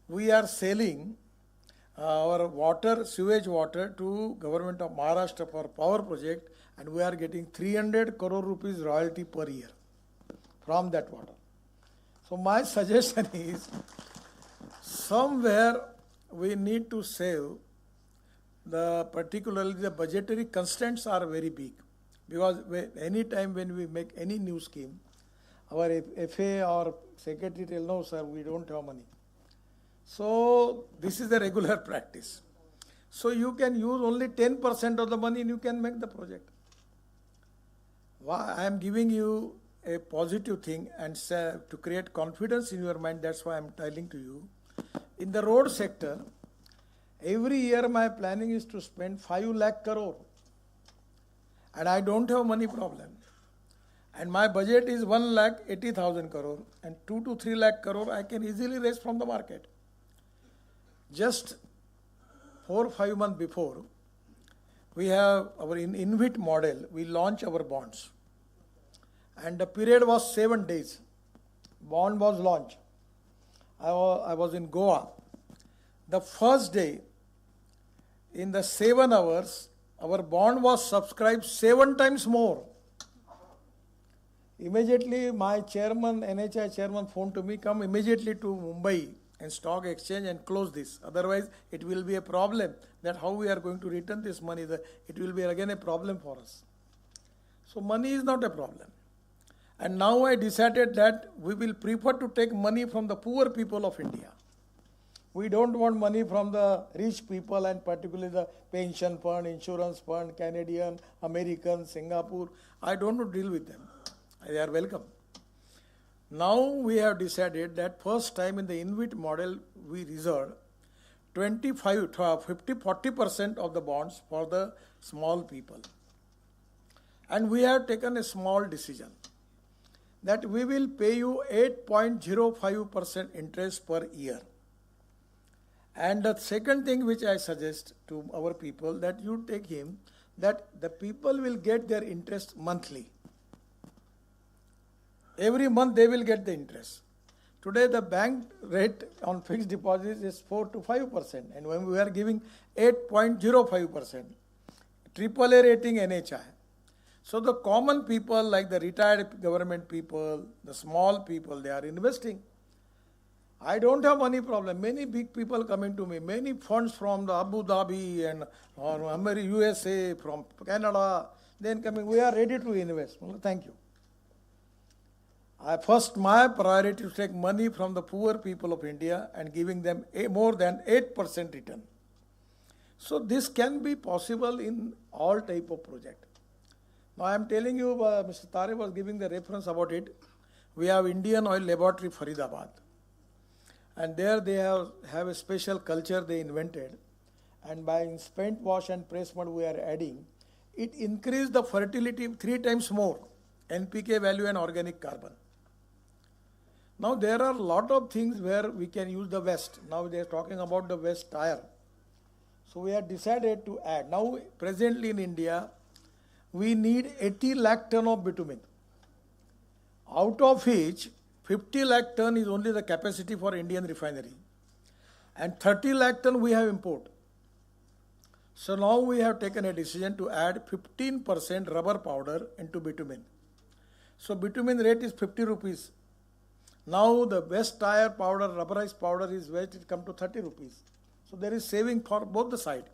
we are selling our water, sewage water to government of Maharashtra for power project, and we are getting 300 crore rupees royalty per year from that water. So my suggestion is, somewhere we need to save particularly the budgetary constraints are very big, because any time when we make any new scheme, our FA or secretary tell, no sir, we don't have money. So this is the regular practice. So you can use only 10% of the money and you can make the project. I am giving you a positive thing and to create confidence in your mind, that's why I am telling to you. In the road sector, every year my planning is to spend 5 lakh crore. And I don't have money problem. And my budget is 1,80,000 crore and 2 to 3 lakh crore I can easily raise from the market. Just 4 or 5 months before, we have our InvIT model, we launch our bonds. And the period was 7 days. Bond was launched. I was in Goa. The first day, in the 7 hours, our bond was subscribed 7 times more. Immediately, my chairman, NHI chairman, phoned to me, come immediately to Mumbai and stock exchange and close this. Otherwise, it will be a problem that how we are going to return this money. It will be again a problem for us. So money is not a problem. And now I decided that we will prefer to take money from the poor people of India. We don't want money from the rich people and particularly the pension fund, insurance fund, Canadian, American, Singapore. I don't want to deal with them. They are welcome. Now we have decided that first time in the InvIT model we reserved 40% of the bonds for the small people. And we have taken a small decision that we will pay you 8.05% interest per year. And the second thing which I suggest to our people that you take him, that the people will get their interest monthly. Every month they will get the interest. Today the bank rate on fixed deposits is 4 to 5%, and when we are giving 8.05%, AAA rating NHI. So the common people like the retired government people, the small people, they are investing. I don't have money problem. Many big people coming to me, many funds from the Abu Dhabi and USA, from Canada, then coming, we are ready to invest. Well, thank you. First, my priority is to take money from the poor people of India and giving them more than 8% return. So this can be possible in all type of project. Now I am telling you, Mr. Tare was giving the reference about it. We have Indian Oil Laboratory Faridabad. And there they have a special culture they invented. And by spent wash and press mud we are adding, it increased the fertility 3 times more, NPK value and organic carbon. Now there are a lot of things where we can use the waste. Now they are talking about the waste tire. So we have decided to add. Now presently in India, we need 80 lakh ton of bitumen. Out of which 50 lakh ton is only the capacity for Indian refinery. And 30 lakh ton we have import. So now we have taken a decision to add 15% rubber powder into bitumen. So bitumen rate is 50 rupees. Now the waste tire powder, rubberized powder is waste, it come to 30 rupees. So there is saving for both the side.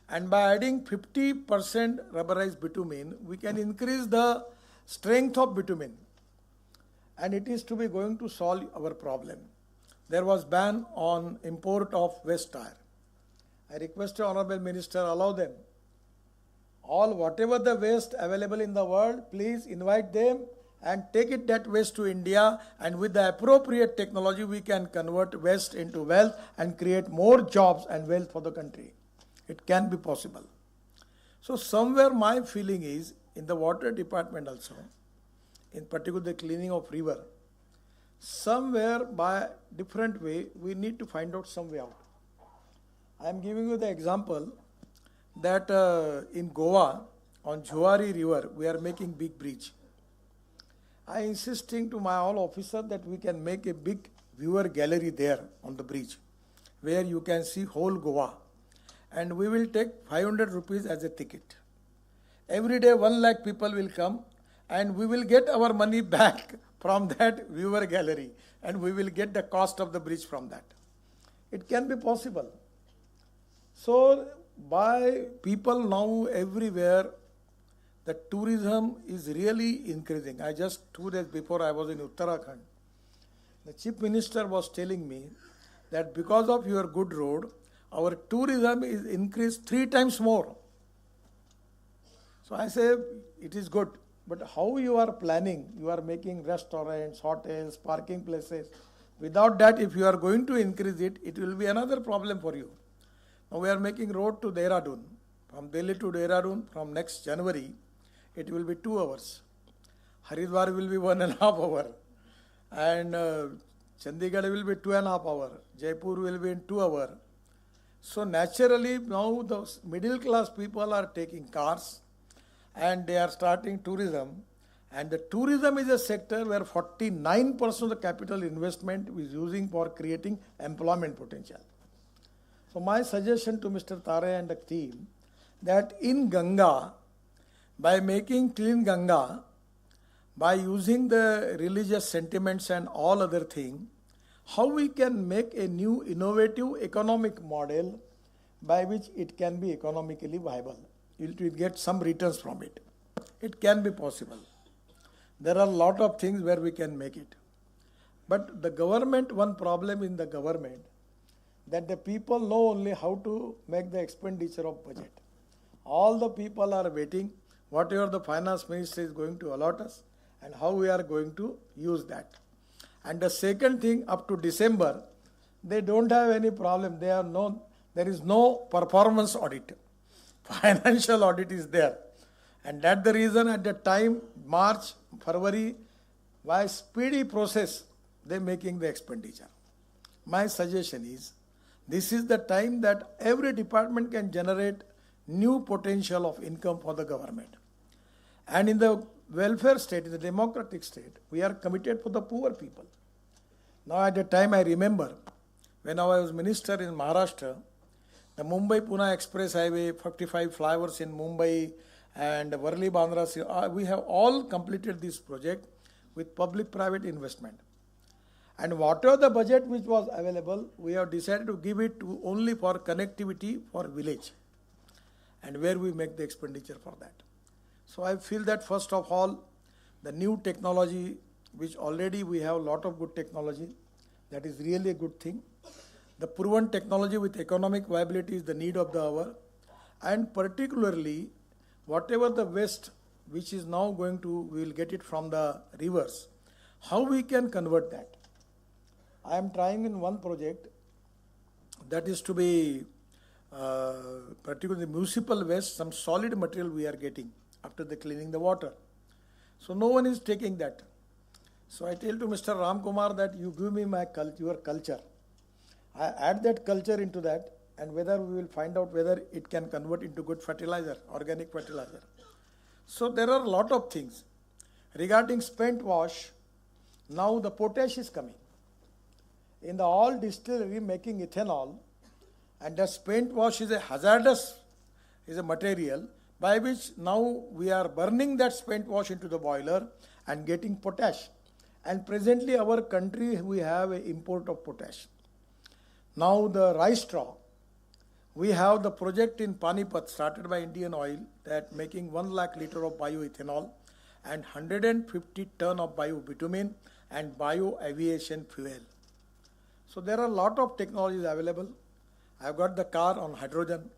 And by adding 50% rubberized bitumen, we can increase the strength of bitumen. And it is to be going to solve our problem. There was ban on import of waste tire. I request the Honorable Minister, allow them. All whatever the waste available in the world, please invite them and take it that waste to India, and with the appropriate technology we can convert waste into wealth and create more jobs and wealth for the country. It can be possible. So somewhere my feeling is in the water department also, in particular the cleaning of river, somewhere by different way we need to find out some way out. I am giving you the example that in Goa on Juari river we are making big bridge. I insisting to my all officers that we can make a big viewer gallery there on the bridge where you can see whole Goa, and we will take 500 rupees as a ticket. Every day 1 lakh people will come and we will get our money back from that viewer gallery, and we will get the cost of the bridge from that. It can be possible. So by people now everywhere the tourism is really increasing. I just 2 days before I was in Uttarakhand. The chief minister was telling me that because of your good road, our tourism is increased 3 times more. So I say it is good, but how you are planning? You are making restaurants, hotels, parking places. Without that, if you are going to increase it, it will be another problem for you. Now we are making road to Dehradun. From Delhi to Dehradun, from next January, it will be 2 hours. Haridwar will be 1.5 hours. And Chandigarh will be 2.5 hours. Jaipur will be in 2 hours. So naturally, now the middle class people are taking cars and they are starting tourism. And the tourism is a sector where 49% of the capital investment is using for creating employment potential. So my suggestion to Mr. Tare and the team that in Ganga, by making clean Ganga, by using the religious sentiments and all other things, how we can make a new innovative economic model by which it can be economically viable. It will get some returns from it. It can be possible. There are a lot of things where we can make it. But the government, one problem in the government, that the people know only how to make the expenditure of budget. All the people are waiting whatever the finance minister is going to allot us and how we are going to use that. And the second thing, up to December, they don't have any problem. There is no performance audit. Financial audit is there. And that's the reason at the time, March, February, by speedy process, they are making the expenditure. My suggestion is, this is the time that every department can generate new potential of income for the government. And in the welfare state, in the democratic state, we are committed for the poor people. Now at the time I remember, when I was minister in Maharashtra, the Mumbai-Pune Express Highway, 55 flyovers in Mumbai and Worli-Bandra, we have all completed this project with public-private investment. And whatever the budget which was available, we have decided to give it to only for connectivity for village and where we make the expenditure for that. So I feel that first of all, the new technology, which already we have a lot of good technology, that is really a good thing. The proven technology with economic viability is the need of the hour. And particularly, whatever the waste which is now going to, we will get it from the rivers, how we can convert that. I am trying in one project that is to be particularly municipal waste, some solid material we are getting after the cleaning the water. So no one is taking that. So I tell to Mr. Ram Kumar that you give me your culture. I add that culture into that and whether we will find out whether it can convert into good fertilizer, organic fertilizer. So there are a lot of things. Regarding spent wash, now the potash is coming. In the all distillery making ethanol, and the spent wash is a hazardous material by which now we are burning that spent wash into the boiler and getting potash. And presently our country, we have an import of potash. Now the rice straw, we have the project in Panipat started by Indian Oil that making 1 lakh liter of bioethanol and 150 ton of biobitumen and bio-aviation fuel. So there are a lot of technologies available. I have got the car on hydrogen.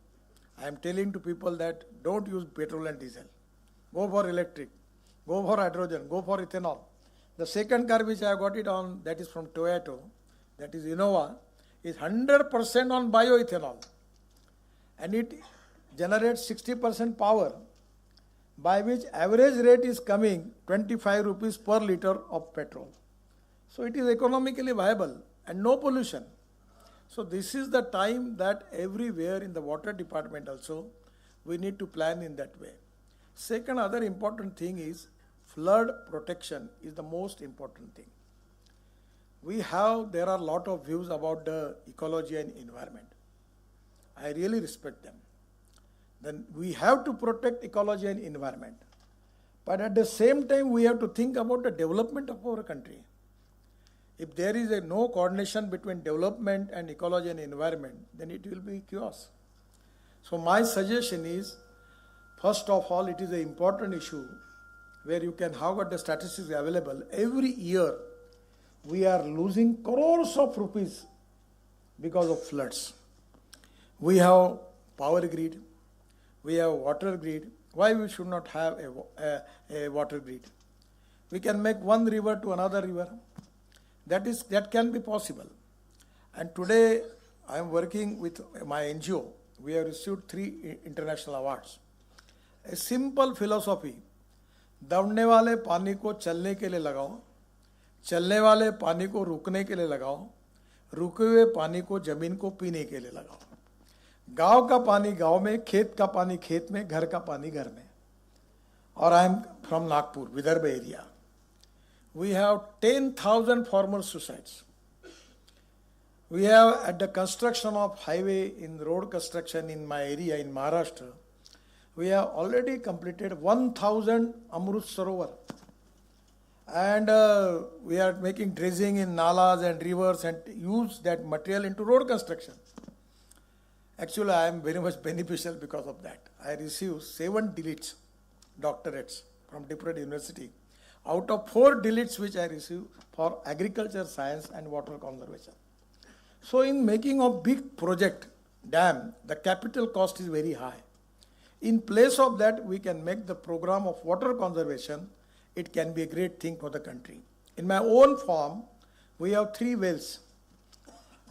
I am telling to people that don't use petrol and diesel. Go for electric. Go for hydrogen. Go for ethanol. The second car which I have got it on, that is from Toyota, that is Innova, is 100% on bioethanol. And it generates 60% power, by which average rate is coming 25 rupees per liter of petrol. So it is economically viable and no pollution. So this is the time that everywhere in the water department also, we need to plan in that way. Second, other important thing is flood protection is the most important thing. There are a lot of views about the ecology and environment. I really respect them. Then we have to protect ecology and environment. But at the same time, we have to think about the development of our country. If there is no coordination between development and ecology and environment, then it will be chaos. So my suggestion is, First of all, it is an important issue where you can have got the statistics available. Every year, we are losing crores of rupees because of floods. We have power grid, we have water grid. Why we should not have a water grid? We can make one river to another river. That can be possible. And today I am working with my NGO. We have received 3 international awards. A simple philosophy: दौड़ने वाले पानी को चलने के लिए लगाओ, चलने वाले पानी को रुकने के लिए लगाओ, रुके हुए पानी को जमीन को पीने के लिए लगाओ. गांव का पानी गांव में, खेत का पानी खेत में, घर का पानी घर में. और I am from Nagpur, Vidarbha area. We have 10,000 farmer suicides. We have, at the construction of highway, in road construction in my area in Maharashtra, we have already completed 1,000 Amrut Sarovar. And we are making dredging in nalas and rivers and use that material into road construction. Actually, I am very much beneficial because of that. I received 7 deletes, doctorates from different university, out of 4 deletes which I received for agriculture science and water conservation. So in making a big project, dam, the capital cost is very high. In place of that, we can make the program of water conservation. It can be a great thing for the country. In my own farm, we have 3 wells,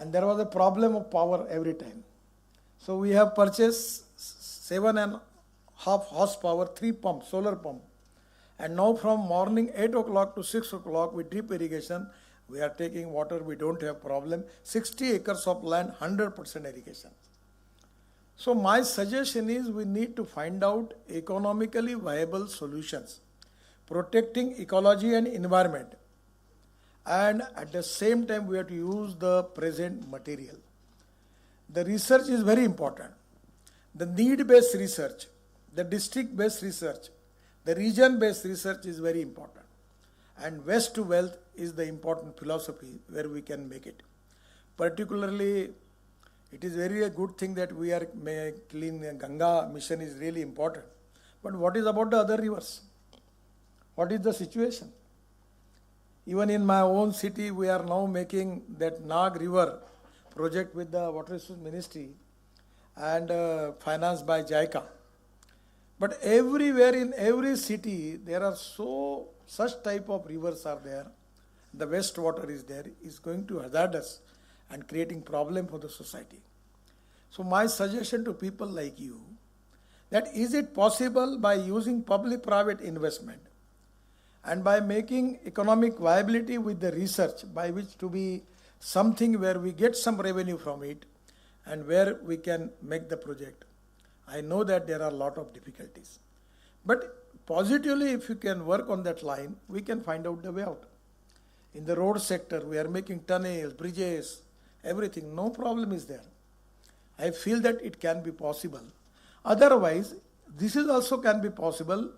and there was a problem of power every time. So we have purchased 7.5 horsepower, 3 pumps, solar pump. And now from morning 8 o'clock to 6 o'clock with drip irrigation, we are taking water, we don't have problem. 60 acres of land, 100% irrigation. So my suggestion is we need to find out economically viable solutions, protecting ecology and environment. And at the same time, we have to use the present material. The research is very important. The need-based research, the district-based research, the region-based research is very important. And waste to wealth is the important philosophy where we can make it. Particularly, it is very a good thing that we are clean Ganga mission is really important. But what is about the other rivers? What is the situation? Even in my own city, we are now making that Nag River project with the Water Resources Ministry and financed by JICA. But everywhere in every city, there are such type of rivers are there. The wastewater is there, is going to hazardous and creating problem for the society. So my suggestion to people like you, that is it possible by using public-private investment and by making economic viability with the research by which to be something where we get some revenue from it and where we can make the project. I know that there are a lot of difficulties. But positively, if you can work on that line, we can find out the way out. In the road sector, we are making tunnels, bridges, everything. No problem is there. I feel that it can be possible. Otherwise, this is also can be possible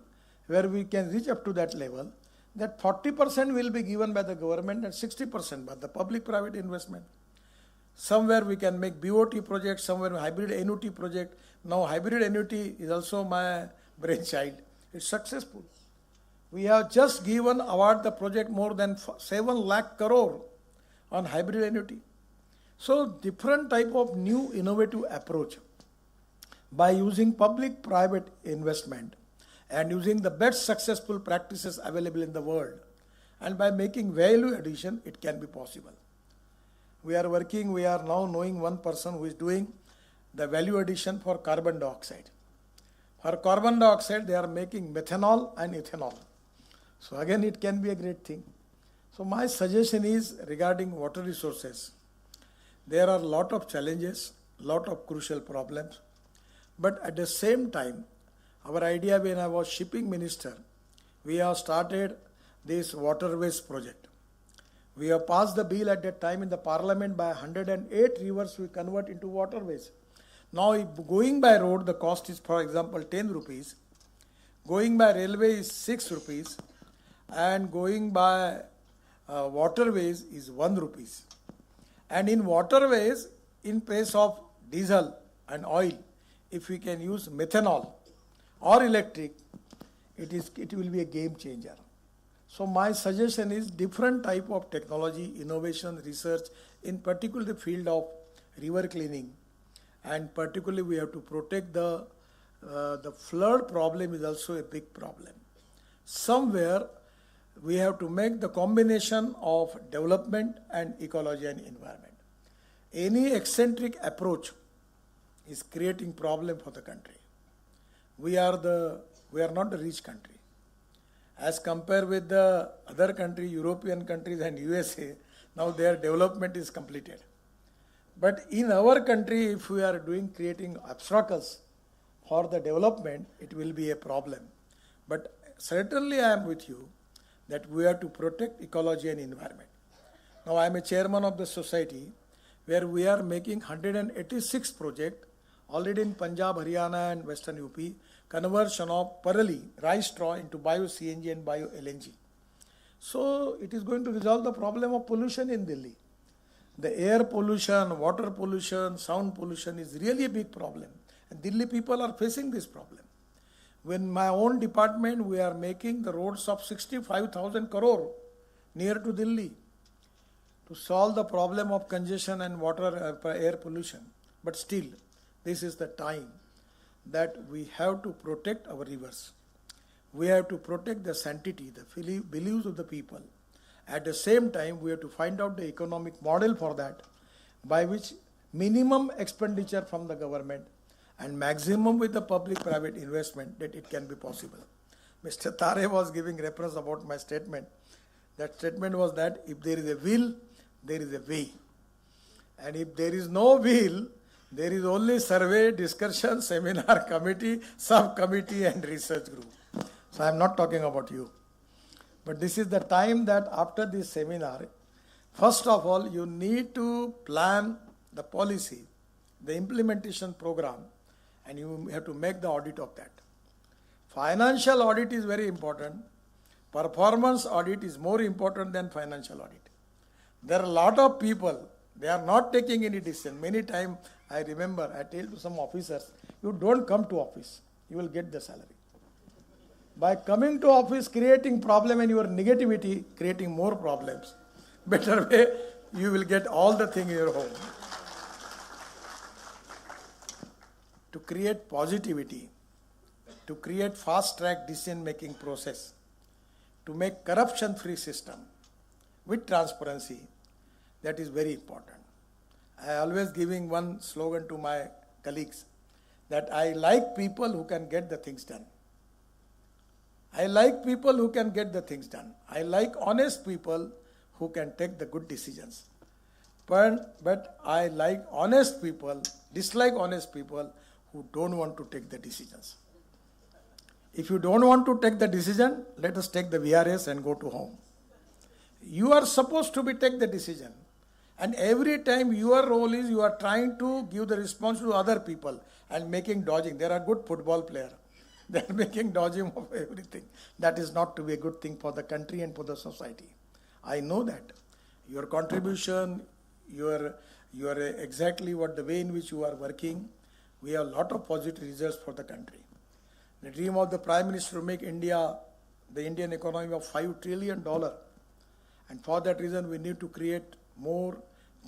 where we can reach up to that level that 40% will be given by the government and 60% by the public-private investment. Somewhere we can make BOT project, somewhere hybrid annuity project. Now hybrid annuity is also my brainchild. It's successful. We have just given award the project more than 7 lakh crore on hybrid annuity. So different type of new innovative approach by using public-private investment and using the best successful practices available in the world and by making value addition, it can be possible. We are now knowing one person who is doing the value addition for carbon dioxide. For carbon dioxide, they are making methanol and ethanol. So again, it can be a great thing. So my suggestion is regarding water resources. There are a lot of challenges, lot of crucial problems. But at the same time, our idea when I was shipping minister, we have started this waterways project. We have passed the bill at that time in the parliament by 108 rivers we convert into waterways. Now if going by road, the cost is, for example, 10 rupees. Going by railway is 6 rupees. And going by waterways is 1 rupees. And in waterways, in place of diesel and oil, if we can use methanol or electric, it will be a game changer. So my suggestion is different type of technology, innovation, research, in particular the field of river cleaning, and particularly we have to protect the flood problem is also a big problem. Somewhere we have to make the combination of development and ecology and environment. Any eccentric approach is creating problem for the country. We are not a rich country. As compared with the other countries, European countries and USA, now their development is completed. But in our country, if we are creating obstacles for the development, it will be a problem. But certainly I am with you that we have to protect ecology and environment. Now I am a chairman of the society where we are making 186 projects already in Punjab, Haryana and Western UP, conversion of parali, rice straw into bio-CNG and bio-LNG. So it is going to resolve the problem of pollution in Delhi. The air pollution, water pollution, sound pollution is really a big problem. And Delhi people are facing this problem. When my own department, we are making the roads of 65,000 crore near to Delhi to solve the problem of congestion and water air pollution. But still, this is the time that we have to protect our rivers. We have to protect the sanctity, the beliefs of the people. At the same time, we have to find out the economic model for that, by which minimum expenditure from the government and maximum with the public-private investment, that it can be possible. Mr. Tare was giving reference about my statement. That statement was that if there is a will, there is a way. And if there is no will, there is only survey, discussion, seminar, committee, subcommittee and research group. So I am not talking about you. But this is the time that after this seminar, first of all, you need to plan the policy, the implementation program, and you have to make the audit of that. Financial audit is very important. Performance audit is more important than financial audit. There are a lot of people, they are not taking any decision. Many times I remember I tell to some officers, you don't come to office, you will get the salary. By coming to office, creating problem and your negativity, creating more problems. Better way, you will get all the thing in your home. To create positivity, to create fast-track decision-making process, to make corruption-free system with transparency, that is very important. I always giving one slogan to my colleagues, that I like people who can get the things done. I like people who can get the things done. I like honest people who can take the good decisions. But I like honest people, dislike honest people who don't want to take the decisions. If you don't want to take the decision, let us take the VRS and go to home. You are supposed to take the decision. And every time your role is you are trying to give the response to other people and making dodging. There are good football players. They are making dodging of everything. That is not to be a good thing for the country and for the society. I know that. Your contribution, your exactly what the way in which you are working, we have a lot of positive results for the country. The dream of the Prime Minister to make India, the Indian economy of $5 trillion. And for that reason, we need to create more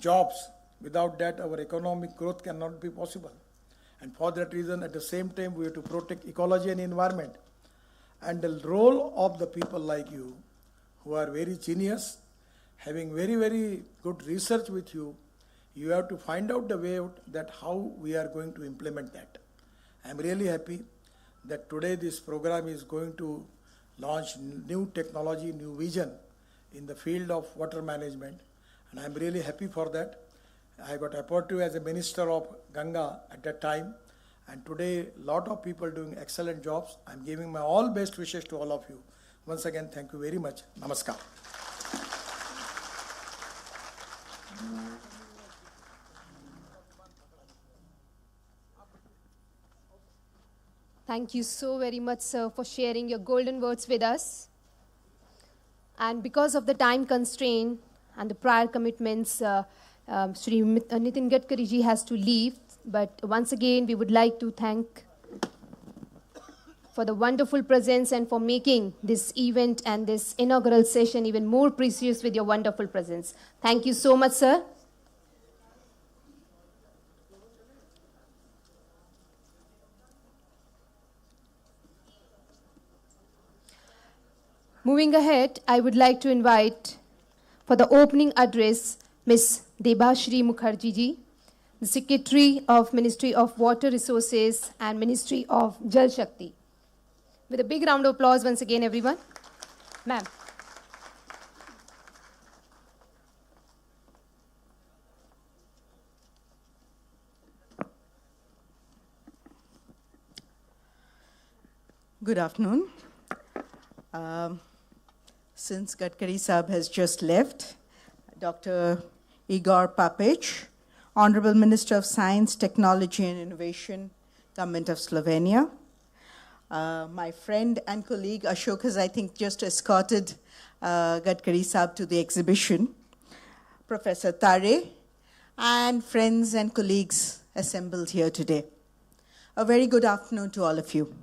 jobs. Without that, our economic growth cannot be possible. And for that reason, at the same time, we have to protect ecology and environment. And the role of the people like you, who are very genius, having very, very good research with you, you have to find out the way out that how we are going to implement that. I am really happy that today this program is going to launch new technology, new vision in the field of water management. And I am really happy for that. I got appointed as a minister of Gange at that time. And today, a lot of people doing excellent jobs. I am giving my all best wishes to all of you. Once again, thank you very much. Namaskar. Thank you so very much, sir, for sharing your golden words with us. And because of the time constraint and the prior commitments, Shri Nitin Gadkari ji has to leave. But once again, we would like to thank for the wonderful presence and for making this event and this inaugural session even more precious with your wonderful presence. Thank you so much, sir. Moving ahead, I would like to invite for the opening address Ms. Debashri Mukherjee ji, the Secretary of Ministry of Water Resources and Ministry of Jal Shakti. With a big round of applause once again, everyone. Ma'am. Good afternoon. Since Gadkari Saab has just left, Dr. Igor Papic, Honorable Minister of Science, Technology and Innovation, Government of Slovenia. My friend and colleague Ashok has, I think, just escorted Gadkari Saab to the exhibition. Professor Tare, and friends and colleagues assembled here today. A very good afternoon to all of you.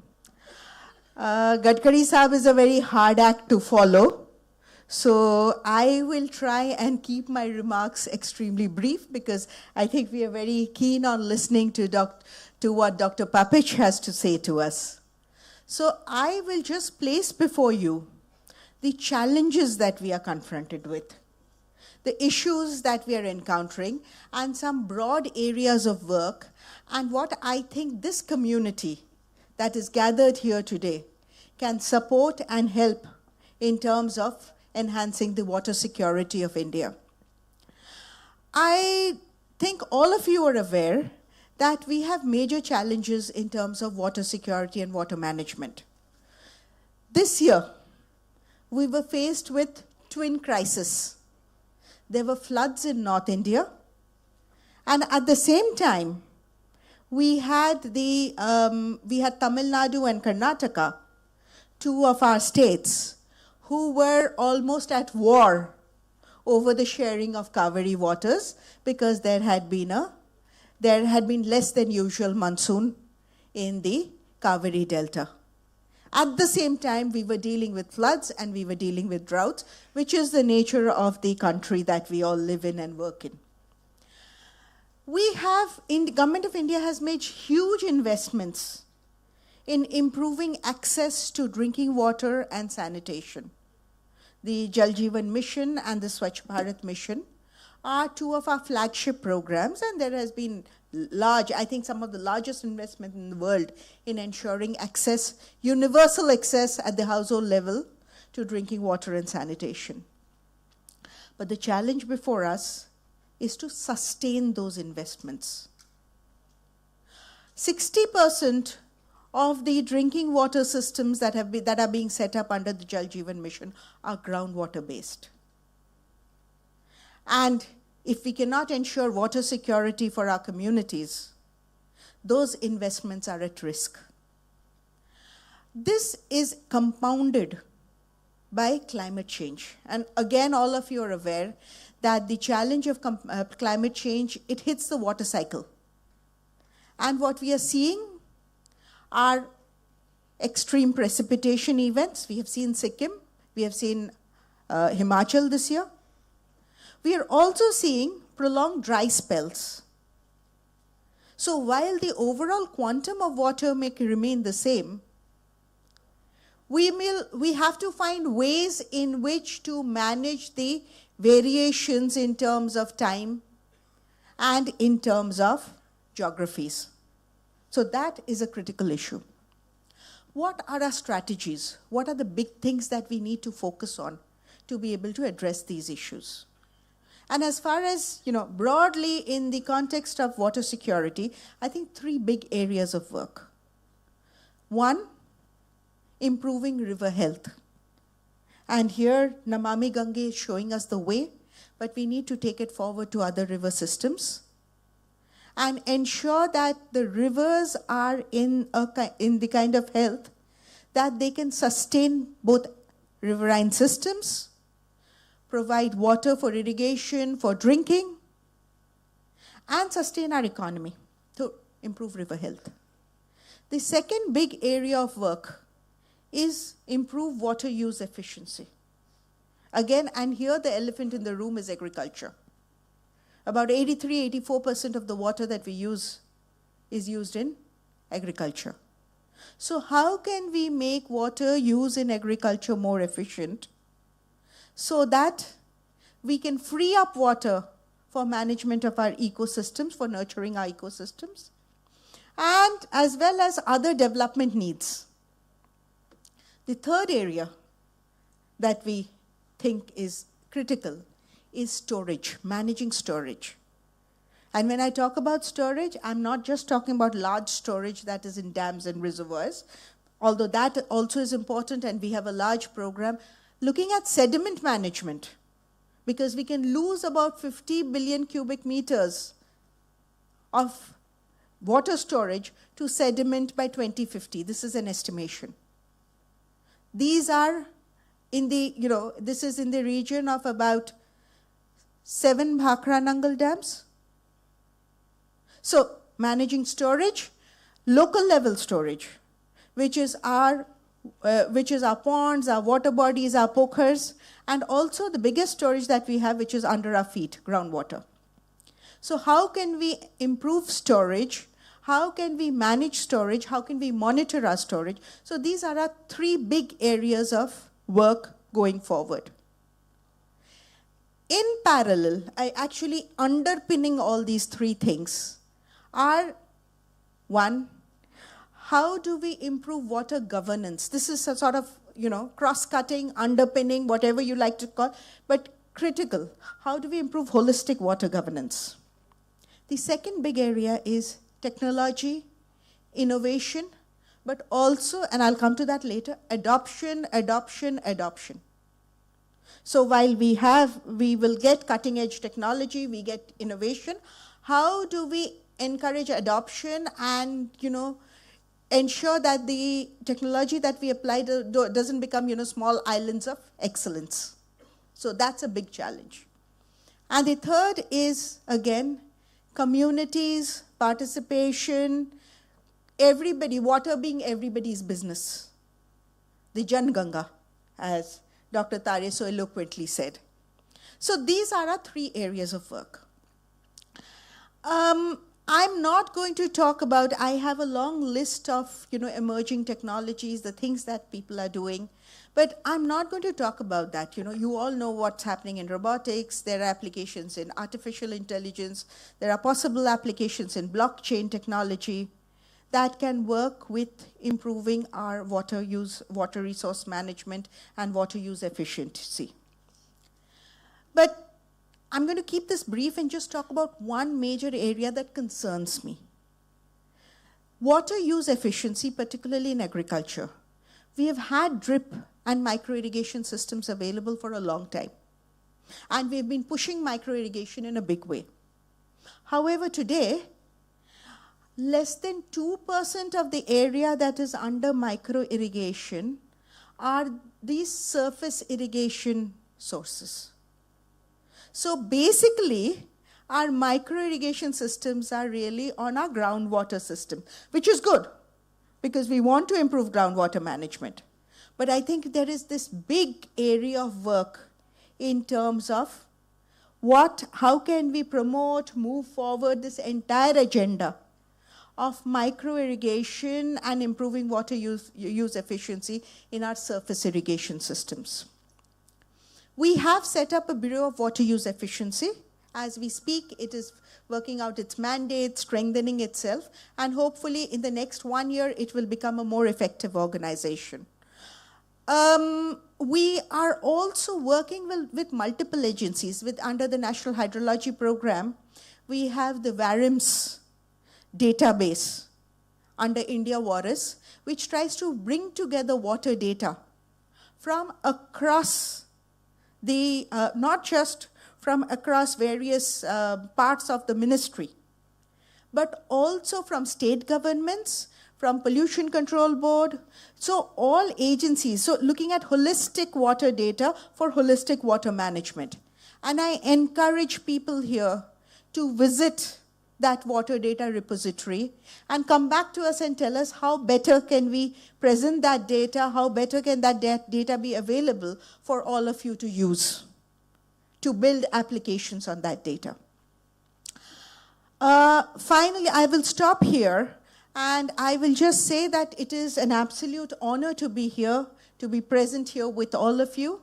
Gadkari Saab is a very hard act to follow. So I will try and keep my remarks extremely brief because I think we are very keen on listening to what Dr. Papic has to say to us. So I will just place before you the challenges that we are confronted with, the issues that we are encountering, and some broad areas of work, and what I think this community that is gathered here today can support and help in terms of enhancing the water security of India. I think all of you are aware that we have major challenges in terms of water security and water management. This year, we were faced with twin crises. There were floods in North India, and at the same time, we had Tamil Nadu and Karnataka, two of our states, who were almost at war over the sharing of Kaveri waters because there had been less than usual monsoon in the Kaveri Delta. At the same time, we were dealing with floods and we were dealing with droughts, which is the nature of the country that we all live in and work in. The Government of India has made huge investments in improving access to drinking water and sanitation. The Jal Jeevan Mission and the Swachh Bharat Mission are two of our flagship programs, and there has been I think some of the largest investment in the world in ensuring access, universal access at the household level to drinking water and sanitation. But the challenge before us is to sustain those investments. 60% of the drinking water systems that are being set up under the Jal Jeevan Mission are groundwater based. And if we cannot ensure water security for our communities, those investments are at risk. This is compounded by climate change. And again, all of you are aware that the challenge of climate change, it hits the water cycle. And what we are seeing are extreme precipitation events. We have seen Sikkim, we have seen Himachal this year. We are also seeing prolonged dry spells. So while the overall quantum of water may remain the same, we have to find ways in which to manage the variations in terms of time and in terms of geographies. So that is a critical issue. What are our strategies? What are the big things that we need to focus on to be able to address these issues? And as far as, broadly in the context of water security, I think three big areas of work. One, improving river health. And here, Namami Gange is showing us the way, but we need to take it forward to other river systems and ensure that the rivers are in the kind of health that they can sustain both riverine systems, provide water for irrigation, for drinking, and sustain our economy to improve river health. The second big area of work is improve water use efficiency. Again, and here the elephant in the room is agriculture. About 83–84% of the water that we use is used in agriculture. So how can we make water use in agriculture more efficient so that we can free up water for management of our ecosystems, for nurturing our ecosystems, and as well as other development needs? The third area that we think is critical is storage, managing storage. And when I talk about storage, I'm not just talking about large storage that is in dams and reservoirs, although that also is important, and we have a large program looking at sediment management, because we can lose about 50 billion cubic meters of water storage to sediment by 2050. This is an estimation. These are in the, this is in the region of about 7 Bhakra Nangal dams. So managing storage, local level storage, which is our ponds, our water bodies, our pokhars, and also the biggest storage that we have, which is under our feet, groundwater. So how can we improve storage? How can we manage storage? How can we monitor our storage? So these are our 3 big areas of work going forward. In parallel, actually underpinning all these 3 things are, one, how do we improve water governance? This is a sort of, cross-cutting, underpinning, whatever you like to call, but critical. How do we improve holistic water governance? The second big area is technology, innovation, but also, and I'll come to that later, adoption. So while we will get cutting edge technology, we get innovation, how do we encourage adoption and, ensure that the technology that we apply doesn't become, small islands of excellence? So that's a big challenge. And the third is, again, communities, participation, everybody, water being everybody's business. The Jan Ganga, as Dr. Tare so eloquently said. So these are our 3 areas of work. I'm not going to talk about, I have a long list of emerging technologies, the things that people are doing, but I'm not going to talk about that. You all know what's happening in robotics, there are applications in artificial intelligence, there are possible applications in blockchain technology that can work with improving our water use, water resource management, and water use efficiency. But I'm going to keep this brief and just talk about one major area that concerns me. Water use efficiency, particularly in agriculture. We have had drip and micro-irrigation systems available for a long time. And we've been pushing micro-irrigation in a big way. However, today, less than 2% of the area that is under micro-irrigation are these surface irrigation sources. So basically, our micro-irrigation systems are really on our groundwater system, which is good, because we want to improve groundwater management. But I think there is this big area of work in terms of how can we promote, move forward this entire agenda of micro-irrigation and improving water use efficiency in our surface irrigation systems. We have set up a Bureau of Water Use Efficiency. As we speak, it is working out its mandate, strengthening itself, and hopefully in the next 1 year, it will become a more effective organization. We are also working with multiple agencies. Under the National Hydrology Program, we have the VARIMS database under India WARIS, which tries to bring together water data from across not just from across various parts of the ministry, but also from state governments, from Pollution Control Board, so all agencies, so looking at holistic water data for holistic water management. And I encourage people here to visit that water data repository and come back to us and tell us how better can we present that data, how better can that data be available for all of you to use, to build applications on that data. Finally, I will stop here, and I will just say that it is an absolute honor to be here, to be present here with all of you.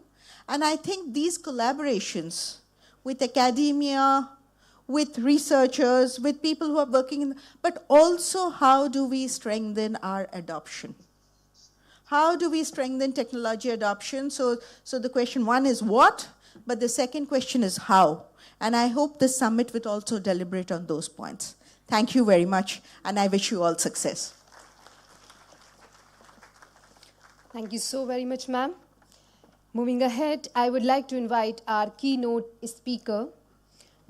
And I think these collaborations with academia, with researchers, with people who are working in, but also how do we strengthen our adoption? How do we strengthen technology adoption? So the question one is what, but the second question is how. And I hope the summit will also deliberate on those points. Thank you very much, and I wish you all success. Thank you so very much, ma'am. Moving ahead, I would like to invite our keynote speaker,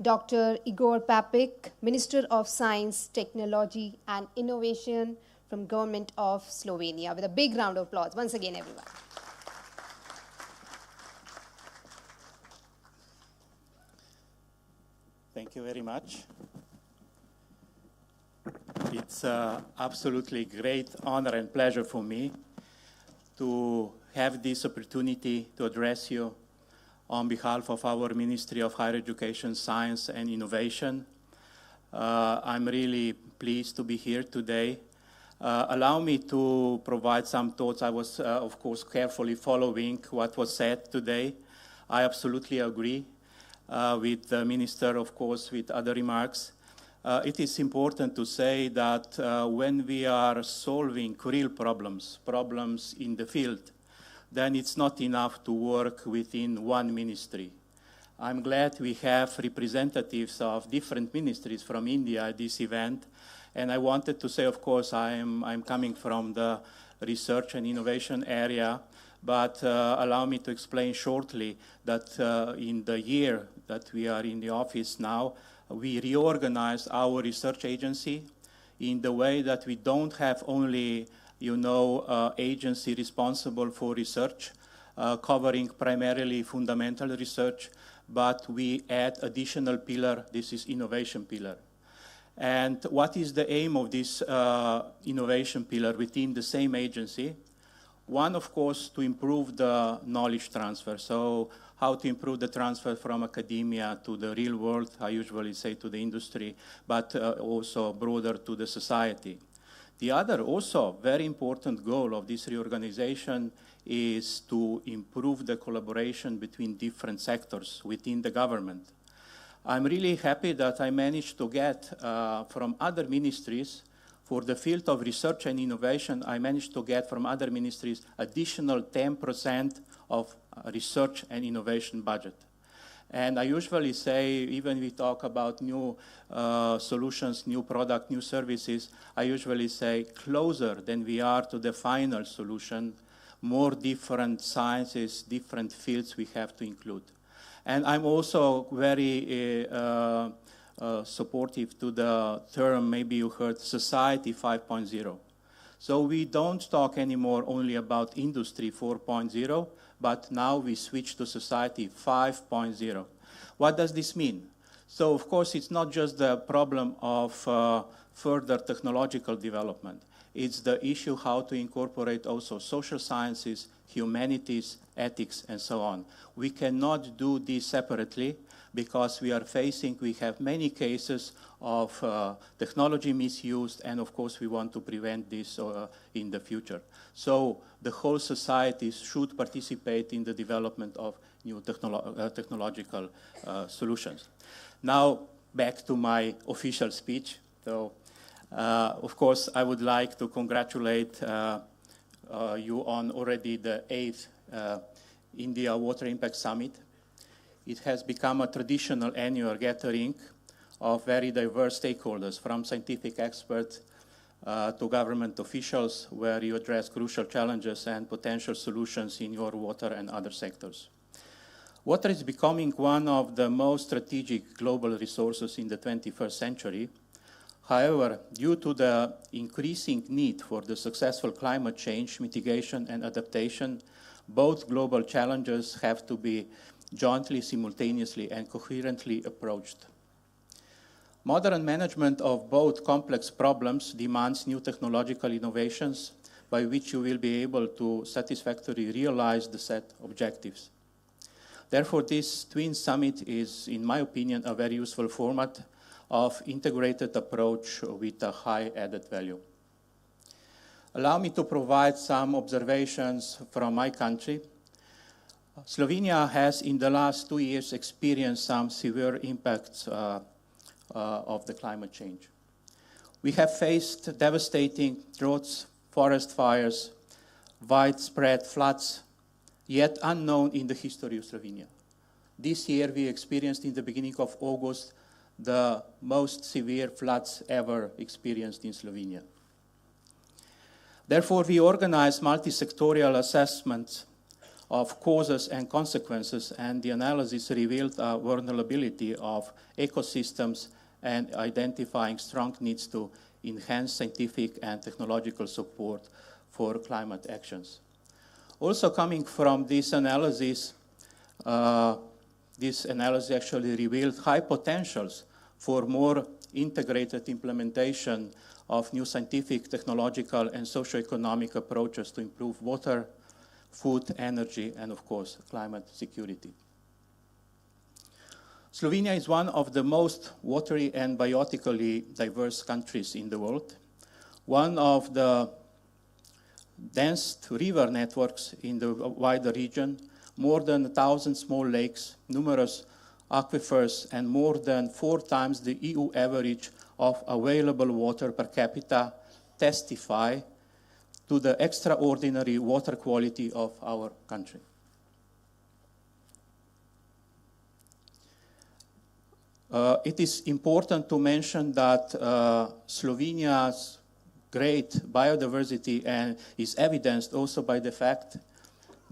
Dr. Igor Papic, Minister of Science, Technology and Innovation from Government of Slovenia, with a big round of applause. Once again, everyone. Thank you very much. It's absolutely great honor and pleasure for me to have this opportunity to address you on behalf of our Ministry of Higher Education, Science and Innovation. I'm really pleased to be here today. Allow me to provide some thoughts. I was, of course, carefully following what was said today. I absolutely agree with the Minister, of course, with other remarks. It is important to say that when we are solving real problems in the field, then it's not enough to work within one ministry. I'm glad we have representatives of different ministries from India at this event. And I wanted to say, of course, I'm coming from the research and innovation area, but allow me to explain shortly that in the year that we are in the office now, we reorganized our research agency in the way that we don't have only, agency responsible for research, covering primarily fundamental research, but we add additional pillar. This is innovation pillar. And what is the aim of this innovation pillar within the same agency? One, of course, to improve the knowledge transfer. So how to improve the transfer from academia to the real world, I usually say to the industry, but also broader to the society. The other also very important goal of this reorganization is to improve the collaboration between different sectors within the government. I'm really happy that I managed to get from other ministries, for the field of research and innovation, I managed to get from other ministries additional 10% of research and innovation budget. And I usually say, even we talk about new solutions, new product, new services, I usually say closer than we are to the final solution, more different sciences, different fields we have to include. And I'm also very supportive to the term, maybe you heard, Society 5.0. So we don't talk anymore only about Industry 4.0, but now we switch to Society 5.0. What does this mean? So, of course, it's not just the problem of further technological development. It's the issue how to incorporate also social sciences, humanities, ethics, and so on. We cannot do this separately because we have many cases of technology misuse, and of course we want to prevent this in the future. So the whole society should participate in the development of new technological solutions. Now, back to my official speech. So, of course, I would like to congratulate you on already the 8th India Water Impact Summit. It has become a traditional annual gathering of very diverse stakeholders, from scientific experts to government officials, where you address crucial challenges and potential solutions in your water and other sectors. Water is becoming one of the most strategic global resources in the 21st century. However, due to the increasing need for the successful climate change mitigation and adaptation, both global challenges have to be jointly, simultaneously, and coherently approached. Modern management of both complex problems demands new technological innovations by which you will be able to satisfactorily realize the set objectives. Therefore, this Twin Summit is, in my opinion, a very useful format of integrated approach with a high added value. Allow me to provide some observations from my country. Slovenia has, in the last 2 years, experienced some severe impacts of the climate change. We have faced devastating droughts, forest fires, widespread floods, yet unknown in the history of Slovenia. This year we experienced, in the beginning of August, the most severe floods ever experienced in Slovenia. Therefore, we organized multi-sectorial assessments of causes and consequences, and the analysis revealed a vulnerability of ecosystems and identifying strong needs to enhance scientific and technological support for climate actions. Also coming from this analysis actually revealed high potentials for more integrated implementation of new scientific, technological, and socio-economic approaches to improve water, food, energy, and of course, climate security. Slovenia is one of the most watery and biotically diverse countries in the world. One of the dense river networks in the wider region, more than 1,000 small lakes, numerous aquifers, and more than 4 times the EU average of available water per capita testify to the extraordinary water quality of our country. It is important to mention that Slovenia's great biodiversity is evidenced also by the fact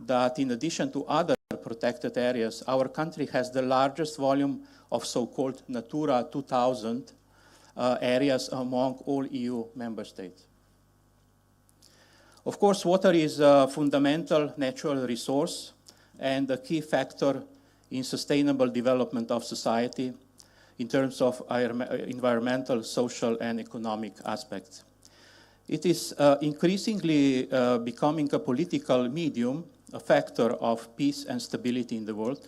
that in addition to other protected areas, our country has the largest volume of so-called Natura 2000 areas among all EU member states. Of course, water is a fundamental natural resource and a key factor in sustainable development of society in terms of environmental, social, and economic aspects. It is increasingly becoming a political medium, a factor of peace and stability in the world.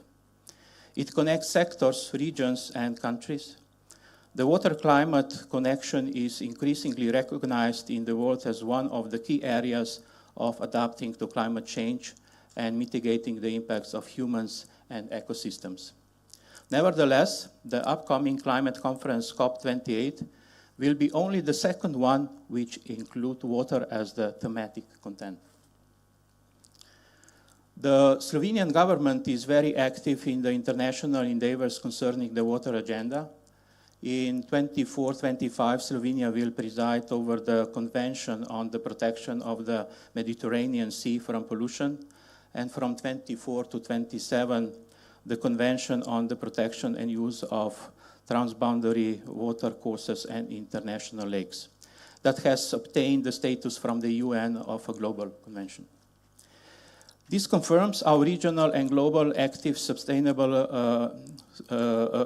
It connects sectors, regions, and countries. The water-climate connection is increasingly recognized in the world as one of the key areas of adapting to climate change and mitigating the impacts of humans and ecosystems. Nevertheless, the upcoming climate conference, COP28, will be only the second one which includes water as the thematic content. The Slovenian government is very active in the international endeavors concerning the water agenda. In 24-25, Slovenia will preside over the Convention on the Protection of the Mediterranean Sea from Pollution, and from 24 to 27, the Convention on the Protection and Use of Transboundary Water Courses and International Lakes. That has obtained the status from the UN of a global convention. This confirms our regional and global active sustainable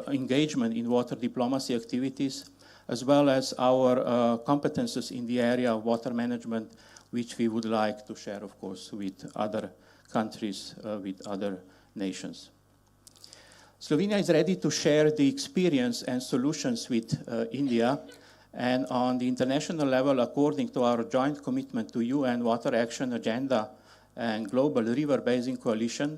engagement in water diplomacy activities, as well as our competences in the area of water management, which we would like to share, of course, with other countries, with other nations. Slovenia is ready to share the experience and solutions with India, and on the international level, according to our joint commitment to UN Water Action Agenda and Global River Basin Coalition,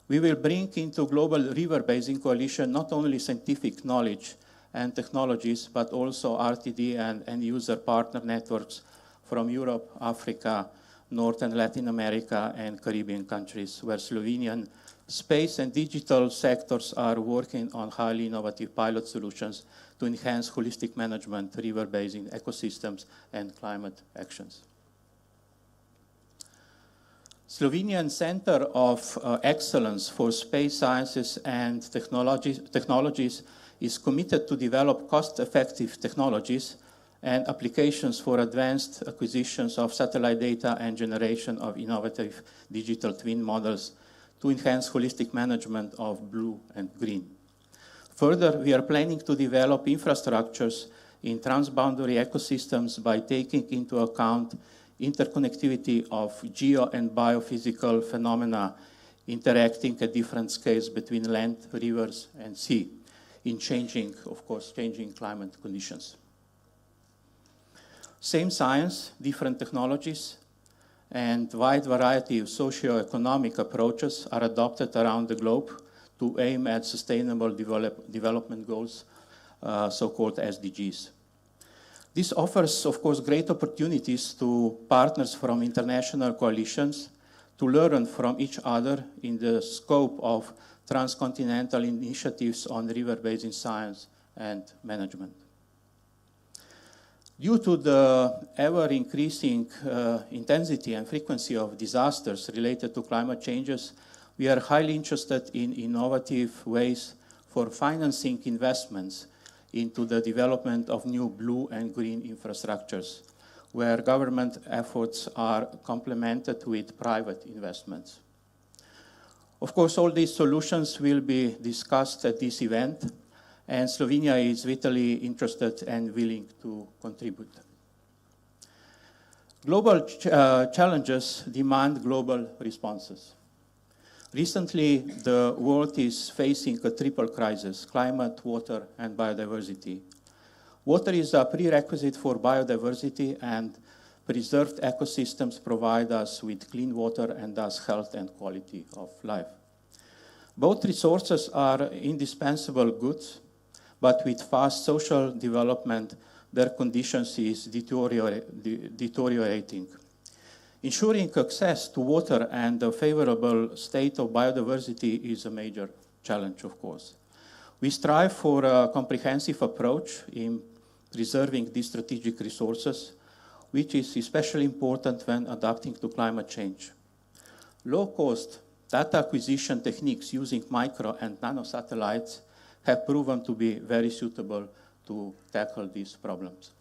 we will bring into Global River Basin Coalition not only scientific knowledge and technologies, but also RTD and end-user partner networks from Europe, Africa, North and Latin America, and Caribbean countries, where Slovenian space and digital sectors are working on highly innovative pilot solutions to enhance holistic management, river basin ecosystems, and climate actions. Slovenian Center of Excellence for Space Sciences and Technologies is committed to develop cost-effective technologies and applications for advanced acquisitions of satellite data and generation of innovative digital twin models to enhance holistic management of blue and green. Further, we are planning to develop infrastructures in transboundary ecosystems by taking into account interconnectivity of geo and biophysical phenomena interacting at different scales between land, rivers, and sea in changing, of course, changing climate conditions. Same science, different technologies, and wide variety of socio-economic approaches are adopted around the globe to aim at sustainable development goals, so-called SDGs. This offers, of course, great opportunities to partners from international coalitions to learn from each other in the scope of transcontinental initiatives on river basin science and management. Due to the ever-increasing intensity and frequency of disasters related to climate changes, we are highly interested in innovative ways for financing investments into the development of new blue and green infrastructures, where government efforts are complemented with private investments. Of course, all these solutions will be discussed at this event, and Slovenia is vitally interested and willing to contribute. Global challenges demand global responses. Recently, the world is facing a triple crisis: climate, water, and biodiversity. Water is a prerequisite for biodiversity, and preserved ecosystems provide us with clean water and thus health and quality of life. Both resources are indispensable goods, but with fast social development, their conditions is deteriorating. Ensuring access to water and a favorable state of biodiversity is a major challenge, of course. We strive for a comprehensive approach in preserving these strategic resources, which is especially important when adapting to climate change. Low-cost data acquisition techniques using micro and nano satellites have proven to be very suitable to tackle these problems.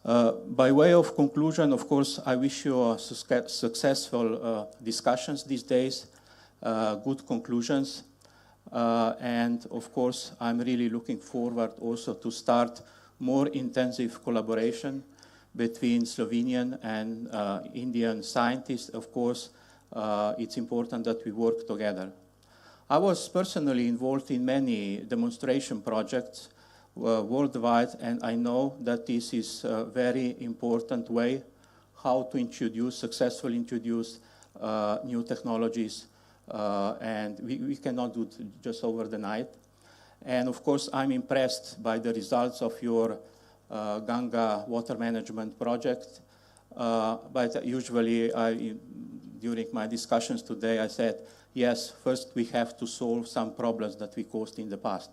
By way of conclusion, of course, I wish you a successful discussions these days, good conclusions, and of course, I'm really looking forward also to start more intensive collaboration between Slovenian and Indian scientists. Of course, it's important that we work together. I was personally involved in many demonstration projects worldwide, and I know that this is a very important way how to successfully introduce new technologies, and we cannot do it just over the night. And of course, I'm impressed by the results of your Gange water management project, but usually during my discussions today, I said, yes, first we have to solve some problems that we caused in the past.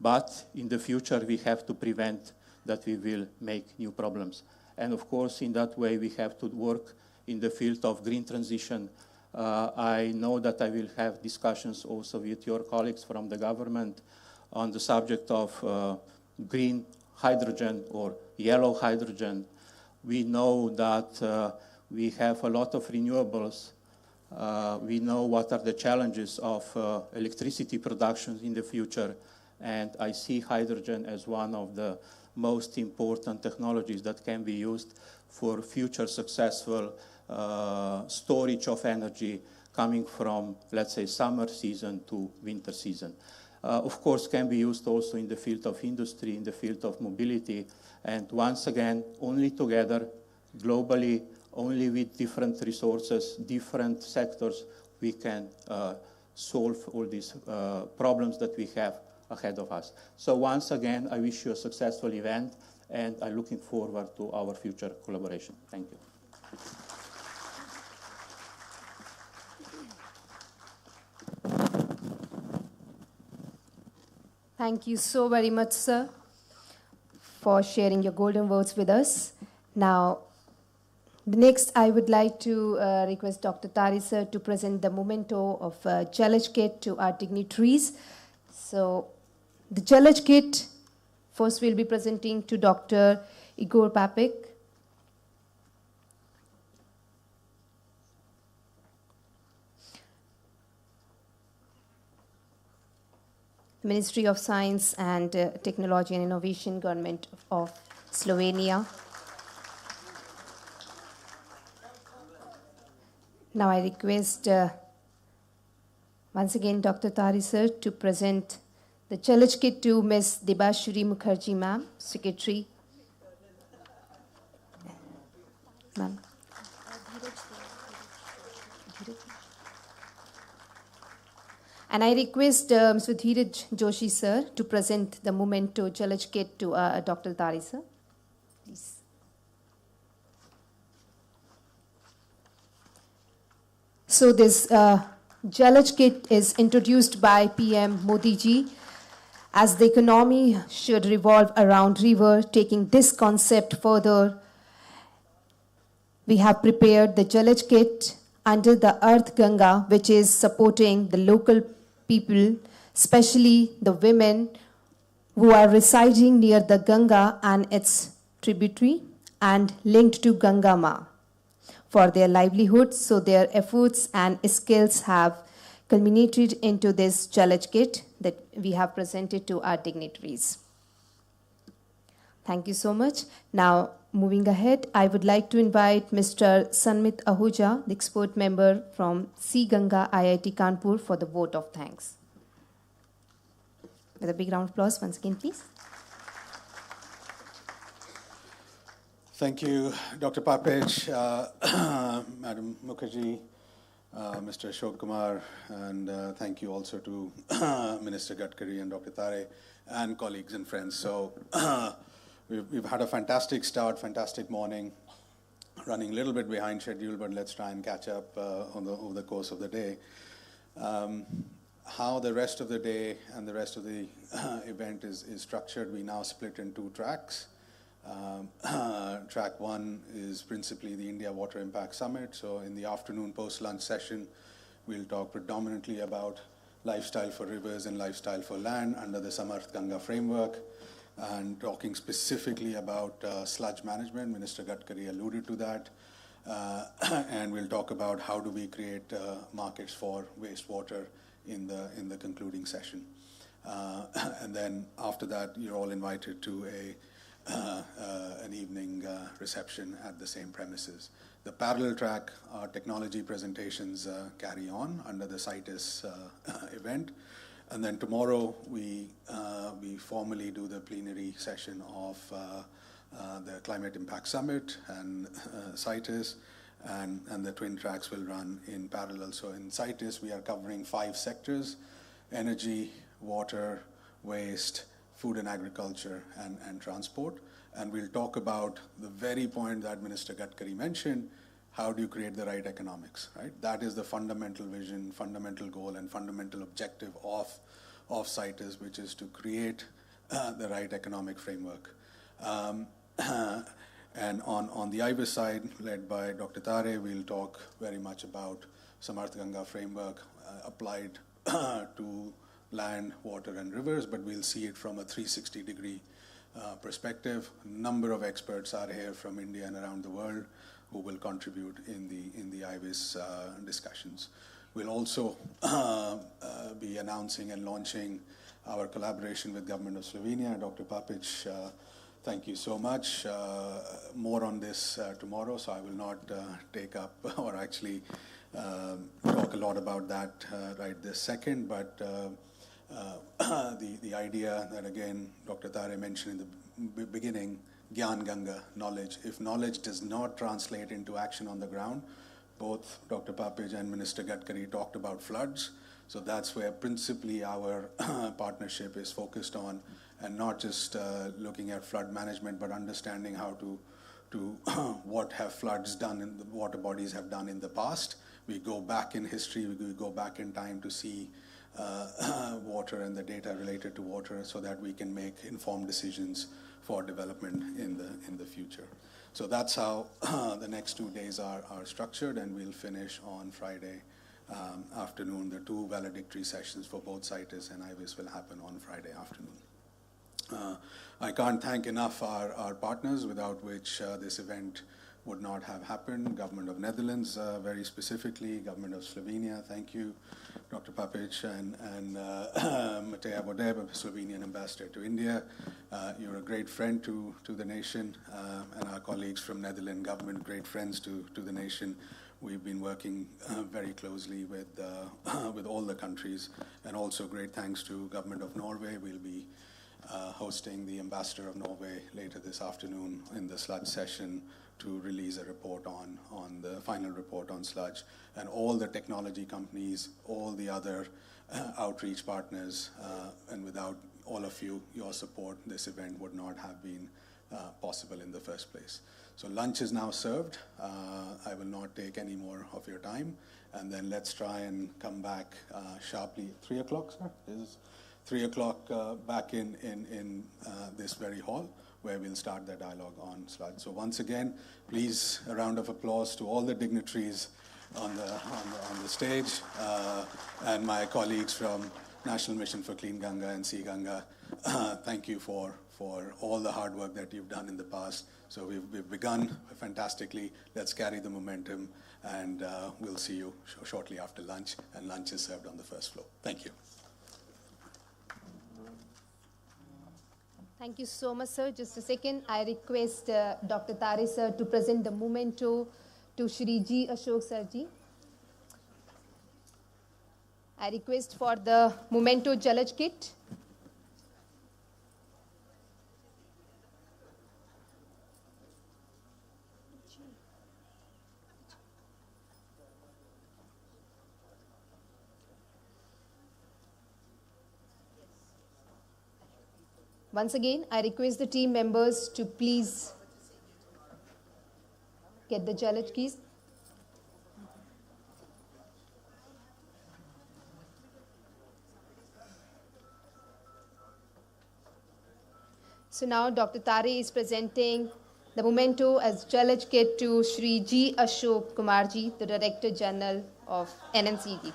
But in the future, we have to prevent that we will make new problems. And of course, in that way, we have to work in the field of green transition. I know that I will have discussions also with your colleagues from the government on the subject of green hydrogen or yellow hydrogen. We know that we have a lot of renewables. We know what are the challenges of electricity production in the future. And I see hydrogen as one of the most important technologies that can be used for future successful storage of energy coming from, let's say, summer season to winter season. Of course, can be used also in the field of industry, in the field of mobility. And once again, only together, globally, only with different resources, different sectors, we can solve all these problems that we have ahead of us. So once again, I wish you a successful event, and I'm looking forward to our future collaboration. Thank you. Thank you so very much, sir, for sharing your golden words with us. Now, next, I would like to request Dr. Tari, sir, to present the memento of Challenge Kit to our dignitaries. So, the Challenge Kit, first we'll be presenting to Dr. Igor Papik. the Ministry of Science and Technology and Innovation, Government of Slovenia. Now I request once again Dr. Tari sir to present the challenge kit to Ms. Debashri Mukherjee ma'am, Secretary. Ma'am. And I request Mr. Dheeraj Joshi sir to present the Memento challenge kit to Dr. Tari sir. Please. So this challenge kit is introduced by PM Modi ji as the economy should revolve around river. Taking this concept further, we have prepared the challenge kit under the Earth Ganga, which is supporting the local people, especially the women who are residing near the Ganga and its tributary and linked to Ganga Ma for their livelihood. So their efforts and skills have culminated into this challenge kit that we have presented to our dignitaries. Thank you so much. Now, moving ahead, I would like to invite Mr. Sanmit Ahuja, the expert member from C. Ganga IIT Kanpur, for the vote of thanks. With a big round of applause once again, please. Thank you, Dr. Papich, Madam Mukherjee, Mr. Ashok Kumar, and thank you also to Minister Gadkari and Dr. Tare and colleagues and friends. So we've had a fantastic start, fantastic morning, running a little bit behind schedule, but let's try and catch up over the course of the day. How the rest of the day and the rest of the event is structured, we now split in two tracks. Track one is principally the India Water Impact Summit. So in the afternoon post-lunch session, we'll talk predominantly about lifestyle for rivers and lifestyle for land under the Samarth Ganga framework, and talking specifically about sludge management. Minister Gadkari alluded to that. And we'll talk about how do we create markets for wastewater in the concluding session. And then after that, you're all invited to an evening reception at the same premises. The parallel track, our technology presentations carry on under the CITIS event. And then tomorrow, we formally do the plenary session of the Climate Impact Summit and CITIS, and the twin tracks will run in parallel. So in CITIS, we are covering 5 sectors: energy, water, waste, food and agriculture, and transport. And we'll talk about the very point that Minister Gadkari mentioned: how do you create the right economics, right? That is the fundamental vision, fundamental goal, and fundamental objective of CITES, which is to create the right economic framework. And on the IBIS side, led by Dr. Tare, we'll talk very much about Samarth Ganga framework applied to land, water, and rivers, but we'll see it from a 360-degree perspective. A number of experts are here from India and around the world who will contribute in the IBIS discussions. We'll also be announcing and launching our collaboration with Government of Slovenia. Dr. Papic, thank you so much. More on this tomorrow, so I will not take up or actually talk a lot about that right this second, but the idea that, again, Dr. Tare mentioned in the beginning, Gyan Ganga, knowledge. If knowledge does not translate into action on the ground, both Dr. Papij and Minister Gadkari talked about floods, so that's where principally our partnership is focused on, and not just looking at flood management, but understanding how to what have floods done and the water bodies have done in the past. We go back in history, we go back in time to see water and the data related to water, so that we can make informed decisions for development in the future. So that's how the next 2 days are structured, and we'll finish on Friday afternoon. The 2 valedictory sessions for both CITES and IBIS will happen on Friday afternoon. I can't thank enough our partners, without which this event would not have happened. Government of Netherlands, very specifically, Government of Slovenia, thank you, Dr. Papic, and Matea Bodeb, Slovenian ambassador to India. You're a great friend to the nation, and our colleagues from Netherlands government, great friends to the nation. We've been working very closely with all the countries, and also great thanks to Government of Norway. We'll be hosting the Ambassador of Norway later this afternoon in the sludge session to release a report on the final report on sludge. And all the technology companies, all the other outreach partners, and without all of you, your support, this event would not have been possible in the first place. So lunch is now served. I will not take any more of your time. And then let's try and come back sharply. 3 o'clock, sir? Is 3 o'clock back in this very hall, where we'll start the dialogue on sludge. So once again, please, a round of applause to all the dignitaries on the stage, and my colleagues from National Mission for Clean Ganga and Sea Ganga. Thank you for all the hard work that you've done in the past. So we've begun fantastically. Let's carry the momentum, and we'll see you shortly after lunch, and lunch is served on the first floor. Thank you. Thank you so much, sir. Just a second. I request Dr. Tare, sir, to present the memento to Shri G. Ashok, sir ji. I request for the memento Jalaj kit. Once again, I request the team members to please get the Jalaj keys. So now Dr. Tare is presenting the memento as Jalaj kit to Shri G. Ashok Kumarji, the Director General of NMCD.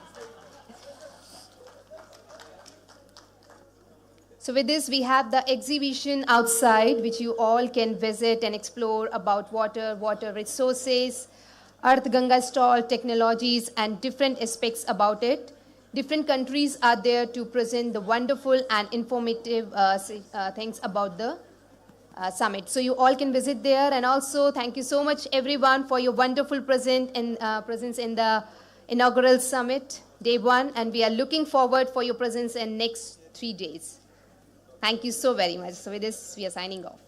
So with this, we have the exhibition outside, which you all can visit and explore about water, water resources, Earth Ganga stall, technologies, and different aspects about it. Different countries are there to present the wonderful and informative things about the summit. So you all can visit there. And also, thank you so much, everyone, for your wonderful presence in the inaugural summit, day 1. And we are looking forward for your presence in next 3 days. Thank you so very much. So with this, we are signing off.